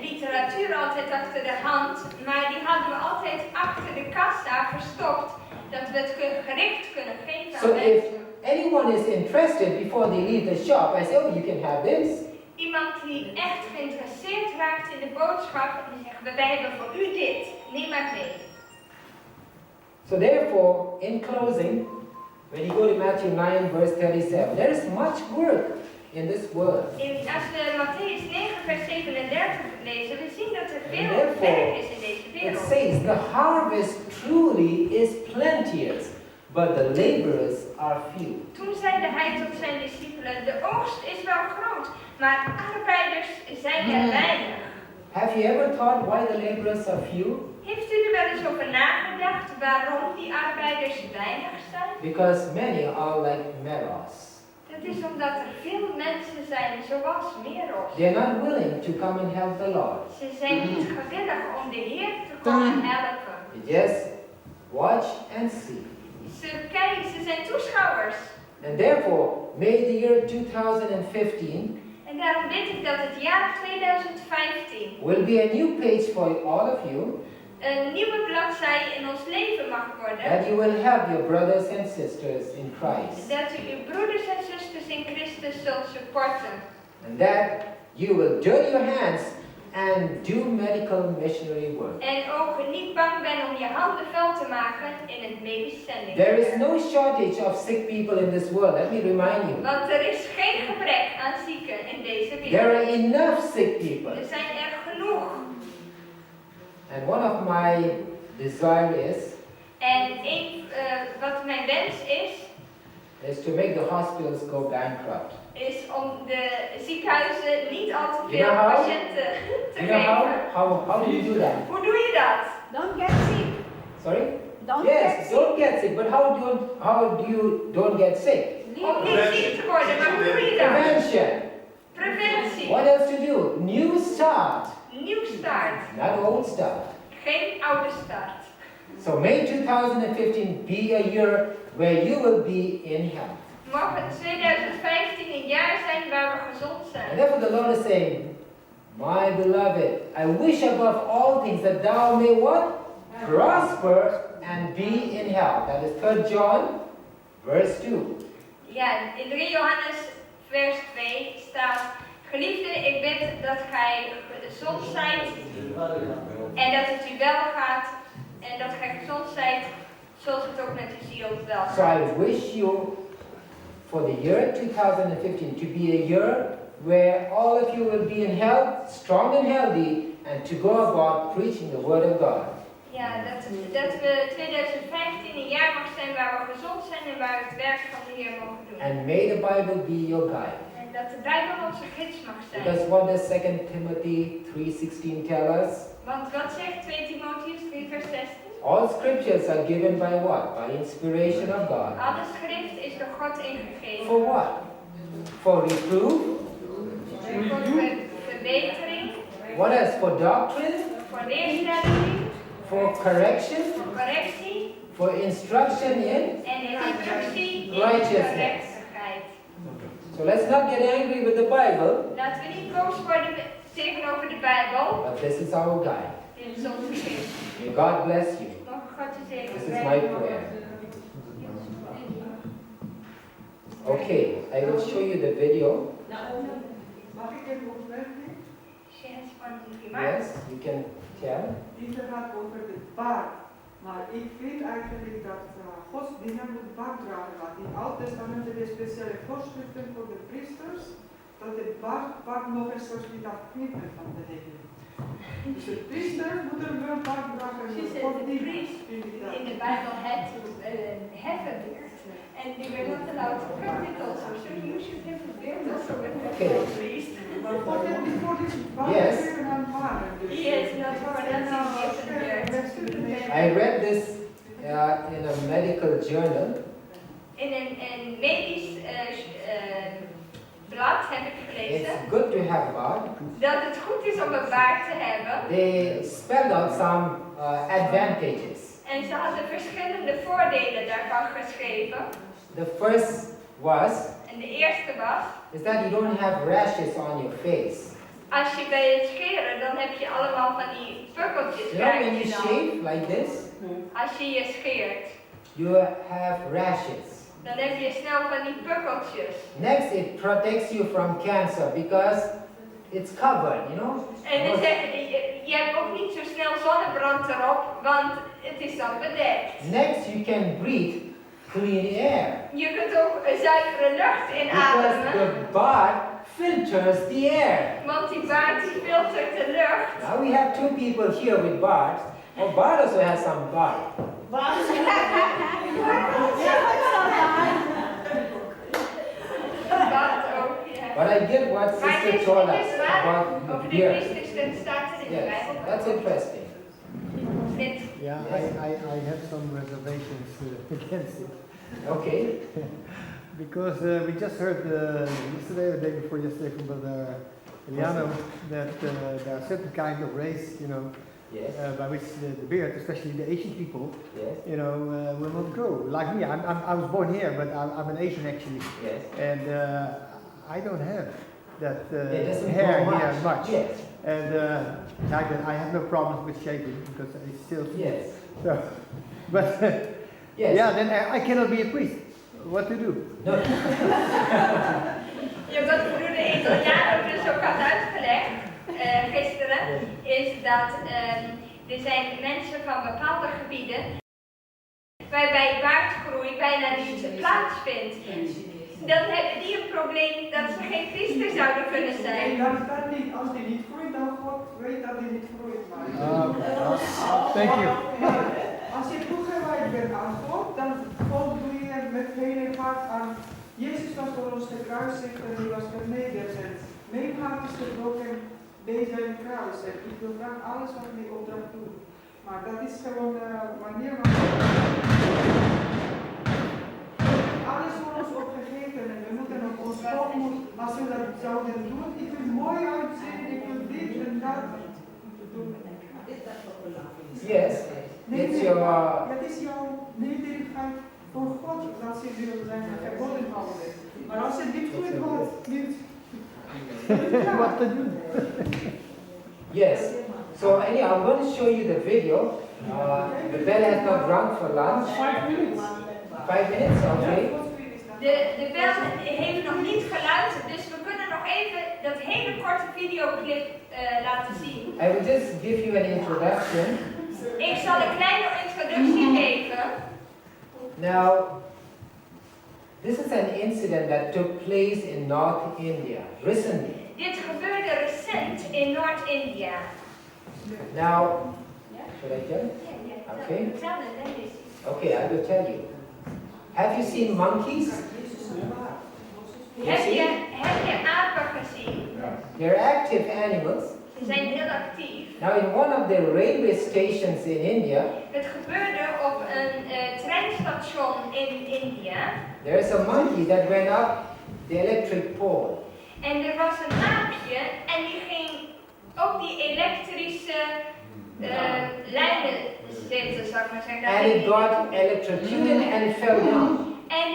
Speaker 2: literatuur altijd achter de hand, maar die hadden we altijd achter de kassa verstopt, dat we het gericht kunnen geven
Speaker 1: So
Speaker 2: aan
Speaker 1: if
Speaker 2: mensen.
Speaker 1: anyone is interested before they leave the shop, I say, oh, you can have this.
Speaker 2: Iemand die echt geïnteresseerd raakt in de boodschap, die zegt, wij hebben voor u dit, neem maar mee.
Speaker 1: So therefore, in closing, when you go to Matthew 9, verse 37, there is much work in this world.
Speaker 2: Als we Matthäus 9, vers 37 lezen, we zien dat er veel
Speaker 1: therefore,
Speaker 2: werk is in deze
Speaker 1: It
Speaker 2: wereld.
Speaker 1: says, the harvest truly is plenteous, but the laborers are few.
Speaker 2: Toen zeide hij tot zijn discipelen, de oogst is wel groot, maar arbeiders zijn er weinig.
Speaker 1: Have you ever thought why the laborers are few?
Speaker 2: Heeft u er wel eens over nagedacht waarom die arbeiders weinig zijn?
Speaker 1: Because many are like Meroz.
Speaker 2: Dat is omdat er veel mensen zijn zoals Meroz.
Speaker 1: They're not willing to come and help the Lord.
Speaker 2: Ze zijn niet gewillig om de Heer te komen helpen.
Speaker 1: They just watch and see.
Speaker 2: Ze kijken, ze zijn toeschouwers.
Speaker 1: And therefore, may the year 2015
Speaker 2: En daarom weet ik dat het jaar 2015
Speaker 1: will be a new page for all of you.
Speaker 2: een nieuwe bladzij in ons leven mag worden.
Speaker 1: That you will help your brothers and sisters in Christ.
Speaker 2: Dat u uw broeders en zusters in Christus zult supporten.
Speaker 1: And that you will dirty your hands and do medical missionary work.
Speaker 2: En ook niet bang bent om je handen vuil te maken in het medisch zending.
Speaker 1: There is no shortage of sick people in this world, let me remind you.
Speaker 2: Want er is geen gebrek aan zieken in deze
Speaker 1: There are
Speaker 2: wereld.
Speaker 1: enough sick people.
Speaker 2: Er zijn er genoeg.
Speaker 1: And one of my desire
Speaker 2: En wat mijn wens
Speaker 1: is to make the hospitals go bankrupt.
Speaker 2: is om de ziekenhuizen niet al te
Speaker 1: You
Speaker 2: veel
Speaker 1: know how?
Speaker 2: patiënten te
Speaker 1: You know
Speaker 2: geven.
Speaker 1: how do you do that?
Speaker 2: Hoe doe je dat?
Speaker 5: Don't get sick.
Speaker 1: Sorry?
Speaker 5: Don't get
Speaker 1: Yes,
Speaker 5: sick.
Speaker 1: don't get sick, but how do you don't get sick?
Speaker 2: Om niet ziek te worden, maar hoe doe je dat?
Speaker 1: Prevention.
Speaker 2: Preventie.
Speaker 1: What else to do? New start,
Speaker 2: Nieuw start.
Speaker 1: not old start.
Speaker 2: Geen oude start.
Speaker 1: So may 2015 be a year where you will be in health.
Speaker 2: Mogen 2015 een jaar zijn waar we gezond
Speaker 1: And
Speaker 2: zijn.
Speaker 1: therefore the Lord is saying, my beloved, I wish above all things that thou may what? Prosper and be in health. That is 3 John verse 2.
Speaker 2: Ja, in 3 Johannes vers 2 staat: Geliefde, ik bid dat gij gezond zijt en dat het u wel gaat en dat gij gezond zijt zoals het ook met uw ziel wel
Speaker 1: So
Speaker 2: gaat.
Speaker 1: I wish you for the year 2015 to be a year where all of you will be in health, strong and healthy, and to go about preaching the word of God.
Speaker 2: Ja, dat we 2015 een jaar mag zijn waar we gezond zijn en waar we het werk van de Heer mogen doen.
Speaker 1: And may the Bible be your guide.
Speaker 2: En dat de Bijbel onze gids mag zijn.
Speaker 1: Because what does 2 Timothy 3:16 tell us?
Speaker 2: Want wat zegt 2 Timotheus 3 vers 16?
Speaker 1: All scriptures are given by what? By inspiration of God.
Speaker 2: Alle schrift is door God ingegeven.
Speaker 1: For what? For reproof.
Speaker 2: Voor verbetering,
Speaker 1: What else? For doctrine.
Speaker 2: voor leerstelling,
Speaker 1: For correction.
Speaker 2: voor correctie
Speaker 1: For instruction in.
Speaker 2: en instructie in
Speaker 1: Righteousness.
Speaker 2: gerechtigheid.
Speaker 1: So let's not get angry with the Bible,
Speaker 2: Laten we niet boos worden tegenover de Bijbel.
Speaker 1: but this is our guide.
Speaker 2: Dit is onze gids.
Speaker 1: May God bless you.
Speaker 2: Mogen God u
Speaker 1: This is
Speaker 2: zegenen.
Speaker 1: my prayer. Okay, I will show you the video.
Speaker 6: Mag ik even opmerken?
Speaker 2: She has one remark.
Speaker 1: Yes, you can tell.
Speaker 6: Deze gaat over de baard. Maar ik vind eigenlijk dat God dingen moet baard dragen. Want in het Oude Testament hebben we speciale voorschriften voor de priesters. Dat de baard nog eens zoals niet afknippen van de regeling. Dus de priesters moeten wel baard dragen.
Speaker 2: She said
Speaker 6: God
Speaker 2: the
Speaker 6: niet.
Speaker 2: priest
Speaker 6: Vind ik dat.
Speaker 2: in the Bible had to have a beard, and they were not allowed to cut it also. So you should have a beard also when you're a priest.
Speaker 6: Maar God heeft niet voor die baard
Speaker 1: Yes.
Speaker 6: gegeven aan mannen. Dus
Speaker 2: Yes, not for nothing given beard.
Speaker 1: I read this in a medical journal.
Speaker 2: In een medisch blad heb ik gelezen
Speaker 1: It's good to have a baard.
Speaker 2: dat het goed is om een baard te hebben.
Speaker 1: They spelled out some advantages.
Speaker 2: En ze hadden verschillende voordelen daarvan geschreven.
Speaker 1: The first was
Speaker 2: En de eerste was,
Speaker 1: is that you don't have rashes on your face.
Speaker 2: als je bij het scheren, dan heb je allemaal van die pukkeltjes.
Speaker 1: You know when
Speaker 2: krijg
Speaker 1: you
Speaker 2: je dan.
Speaker 1: shave like this,
Speaker 2: Als je je scheert,
Speaker 1: you have rashes.
Speaker 2: dan heb je snel van die pukkeltjes.
Speaker 1: Next, it protects you from cancer because it's covered, you know.
Speaker 2: En dan zeggen je hebt ook niet zo snel zonnebrand erop, want het is dan bedekt.
Speaker 1: Next, you can breathe clean air
Speaker 2: Je kunt ook een zuivere lucht
Speaker 1: because
Speaker 2: inademen,
Speaker 1: the baard filters the air.
Speaker 2: want die baard die filtert de lucht.
Speaker 1: Now we have 2 people here with bards. Oh, Bart also has some bard.
Speaker 2: Baard ook, ja.
Speaker 1: But I get what
Speaker 2: Maar
Speaker 1: Sister
Speaker 2: het
Speaker 1: told us
Speaker 2: is waar,
Speaker 1: about
Speaker 2: over
Speaker 1: the
Speaker 2: de
Speaker 1: beard.
Speaker 2: priesters, dat staat er in de
Speaker 1: Yes,
Speaker 2: Bijbel.
Speaker 1: that's interesting.
Speaker 2: Dit.
Speaker 7: Yeah, I have some reservations against it.
Speaker 1: Okay.
Speaker 7: Because we just heard yesterday or the day before yesterday from Brother Eliano that there are certain kind of race, you know,
Speaker 1: Yes.
Speaker 7: by which the beard, especially the Asian people,
Speaker 1: Yes.
Speaker 7: you know, will not grow. Like me, I was born here, but I'm an Asian actually,
Speaker 1: Yes.
Speaker 7: and I don't have that
Speaker 1: It doesn't
Speaker 7: hair
Speaker 1: grow
Speaker 7: here much.
Speaker 1: Yes.
Speaker 7: And like that, I have no problems with shaving because it's still smooth.
Speaker 1: Yes.
Speaker 7: So, but
Speaker 1: Yes.
Speaker 7: yeah, then I cannot be a priest. What to do?
Speaker 1: No.
Speaker 2: Ja, wat broeder Italiano dus ook had uitgelegd gisteren, is dat er zijn mensen van bepaalde gebieden waarbij baardgroei bijna niet plaatsvindt. Dan hebben die een probleem dat ze geen priester zouden kunnen
Speaker 6: Nee,
Speaker 2: zijn.
Speaker 6: dat kan niet. Als die niet groeit, dan God weet dat die niet groeit. Maar
Speaker 7: Thank you.
Speaker 6: als je toegewijd bent aan God, dan doe je met hele hart aan. Jezus was voor ons gekruisigd en hij was vernederd. Mijn hart is gebroken, deze een kruis. En ik wil graag alles wat mijn opdracht doet. Maar dat is gewoon wanneer we alles voor ons opgegeven en we moeten op ons volk, als we dat zouden doen, ik wil mooi uitzien, ik wil dit en dat doen.
Speaker 1: Yes. It's your.
Speaker 6: Het is jouw nederigheid voor God dat ze willen zijn verboden houden. Maar als je dit goed houdt, niet.
Speaker 7: What to do?
Speaker 1: Yes. So anyhow, I'm going to show you the video. The bell has not rung for lunch.
Speaker 3: 5 minutes.
Speaker 1: 5 minutes, okay.
Speaker 2: De bel heeft nog niet geluid, dus we kunnen nog even dat hele korte videoclip laten zien.
Speaker 1: I will just give you an introduction.
Speaker 2: Ik zal een kleine introductie geven.
Speaker 1: Now, this is an incident that took place in North India recently.
Speaker 2: Dit gebeurde recent in Noord-India.
Speaker 1: Now, should I tell? Okay.
Speaker 2: Vertel het, hè, Lizzie.
Speaker 1: Okay, I will tell you. Have you seen monkeys?
Speaker 2: Heb je apen gezien?
Speaker 1: They're active animals.
Speaker 2: Ze zijn heel actief.
Speaker 1: Now, in one of the railway stations in India,
Speaker 2: Het gebeurde op een treinstation in India.
Speaker 1: there's a monkey that went up the electric pole.
Speaker 2: En er was een aapje en die ging op die elektrische lijnen zitten, zou ik maar zeggen.
Speaker 1: And it got electrocuted and it fell down.
Speaker 2: En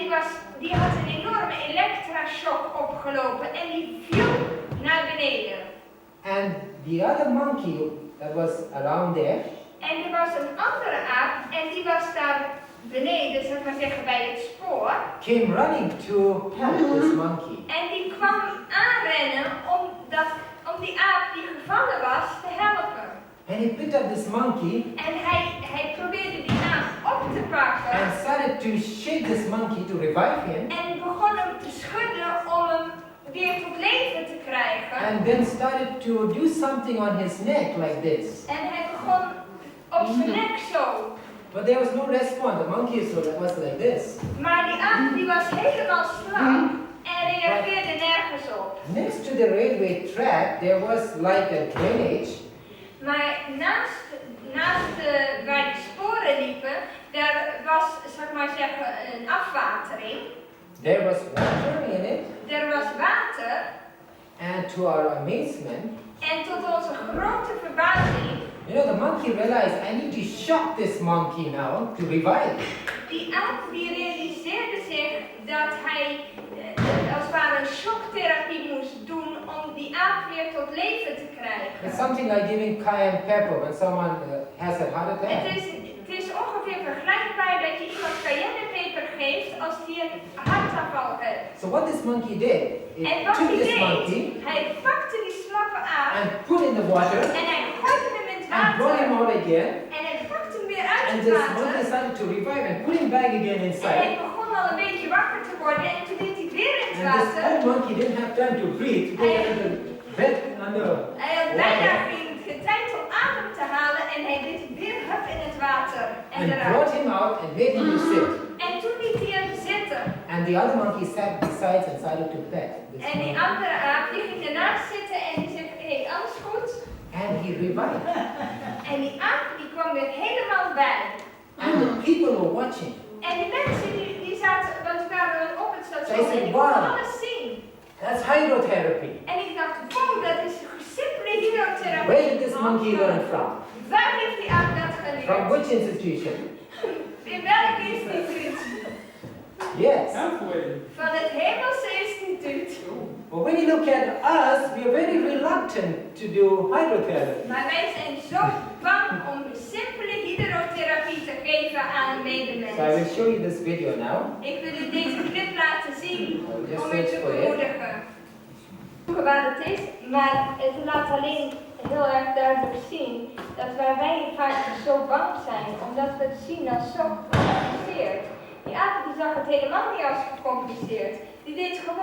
Speaker 2: die had een enorme elektrashock opgelopen en die viel naar beneden.
Speaker 1: And the other monkey that was around there,
Speaker 2: En er was een andere aap en die was daar beneden, zou ik maar zeggen, bij het spoor.
Speaker 1: came running to help this monkey.
Speaker 2: En die kwam aanrennen om die aap die gevallen was te helpen.
Speaker 1: And he picked up this monkey
Speaker 2: En hij probeerde die aap op te pakken.
Speaker 1: and started to shake this monkey to revive him.
Speaker 2: En begon hem te schudden om hem weer tot leven te krijgen.
Speaker 1: And then started to do something on his neck like this.
Speaker 2: En hij begon op zijn nek zo.
Speaker 1: But there was no response. The monkey was like this.
Speaker 2: Maar die aap die was helemaal slap en reageerde nergens op.
Speaker 1: Next to the railway track, there was like a drainage.
Speaker 2: Maar naast waar die sporen liepen, daar was, zal ik maar zeggen, een afwatering.
Speaker 1: There was water in it.
Speaker 2: Er was water.
Speaker 1: And to our amazement,
Speaker 2: En tot onze grote verbazing,
Speaker 1: you know, the monkey realized, I need to shock this monkey now to revive it.
Speaker 2: die aap die realiseerde zich dat hij als het ware een shocktherapie moest doen om die aap weer tot leven te krijgen.
Speaker 1: It's something like giving cayenne pepper when someone has a heart attack.
Speaker 2: Het is ongeveer vergelijkbaar dat je iemand cayennepeper geeft als die een hartaanval heeft.
Speaker 1: So what this monkey did,
Speaker 2: En
Speaker 1: it
Speaker 2: wat
Speaker 1: took
Speaker 2: hij
Speaker 1: this
Speaker 2: deed,
Speaker 1: monkey
Speaker 2: hij pakte die slappe aap
Speaker 1: and put in the water
Speaker 2: en hij gooide hem in het
Speaker 1: and brought him
Speaker 2: water.
Speaker 1: out again.
Speaker 2: En hij pakte hem weer uit
Speaker 1: And
Speaker 2: het
Speaker 1: this monkey
Speaker 2: water.
Speaker 1: started to revive and put him back again
Speaker 2: En hij
Speaker 1: inside.
Speaker 2: begon al een beetje wakker te worden en toen deed hij weer in het
Speaker 1: And this
Speaker 2: water.
Speaker 1: old monkey didn't have time to breathe. Go under the bed under.
Speaker 2: Hij had bijna geen tijd om adem te halen en hij deed weer hup in het water en
Speaker 1: And
Speaker 2: eruit.
Speaker 1: brought him out and made him to sit.
Speaker 2: En toen liet hij hem zitten.
Speaker 1: And the other monkey sat beside and started to pet this
Speaker 2: En die
Speaker 1: monkey.
Speaker 2: andere aap die ging ernaast zitten en die zegt, hé, alles goed?
Speaker 1: And he revived.
Speaker 2: En die aap die kwam weer helemaal bij.
Speaker 1: And the people were watching.
Speaker 2: En die mensen die zaten, want die waren op het
Speaker 1: Zij
Speaker 2: station en
Speaker 1: zei,
Speaker 2: die konden
Speaker 1: "Wauw."
Speaker 2: alles zien.
Speaker 1: That's hydrotherapy.
Speaker 2: En ik dacht, wow, dat is simpele hydrotherapie.
Speaker 1: Where did this monkey learn from?
Speaker 2: Waar heeft die aap dat
Speaker 1: From
Speaker 2: geleerd?
Speaker 1: which institution?
Speaker 2: In welk instituut?
Speaker 1: Yes.
Speaker 3: Halfway.
Speaker 2: Van het Hemelse Instituut.
Speaker 1: But when you look look at us, we are very reluctant to do hydrotherapy.
Speaker 2: Maar wij zijn zo bang om simpele hydrotherapie te geven aan
Speaker 1: So I
Speaker 2: medemensen.
Speaker 1: will show you this video now.
Speaker 2: Ik wil u deze clip laten zien
Speaker 1: Just
Speaker 2: om u
Speaker 1: search
Speaker 2: te
Speaker 1: for it.
Speaker 2: bemoedigen. Waar het is, maar het laat alleen heel erg duidelijk zien dat waar wij vaak zo bang zijn, omdat we het zien als zo gecompliceerd. Die Aap die zag het helemaal niet als gecompliceerd. Die deed gewoon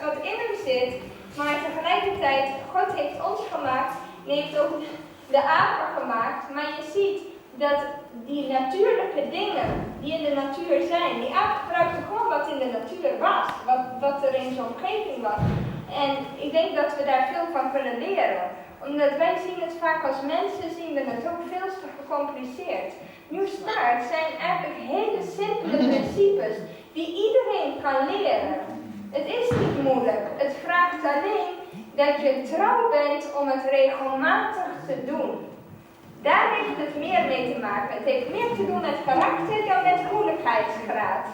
Speaker 2: wat in hem zit, maar tegelijkertijd, God heeft ons gemaakt en heeft ook de apen gemaakt, maar je ziet dat die natuurlijke dingen die in de natuur zijn, die aap gebruikte gewoon wat in de natuur was, wat er in zijn omgeving was. En ik denk dat we daar veel van kunnen leren. Omdat wij zien het vaak als mensen, zien we het ook veel te gecompliceerd. Nieuw Start zijn eigenlijk hele simpele principes die iedereen kan leren. Het is niet moeilijk, het vraagt alleen dat je trouw bent om het regelmatig te doen. Daar heeft het meer mee te maken. Het heeft meer te doen met karakter dan met moeilijkheidsgraad.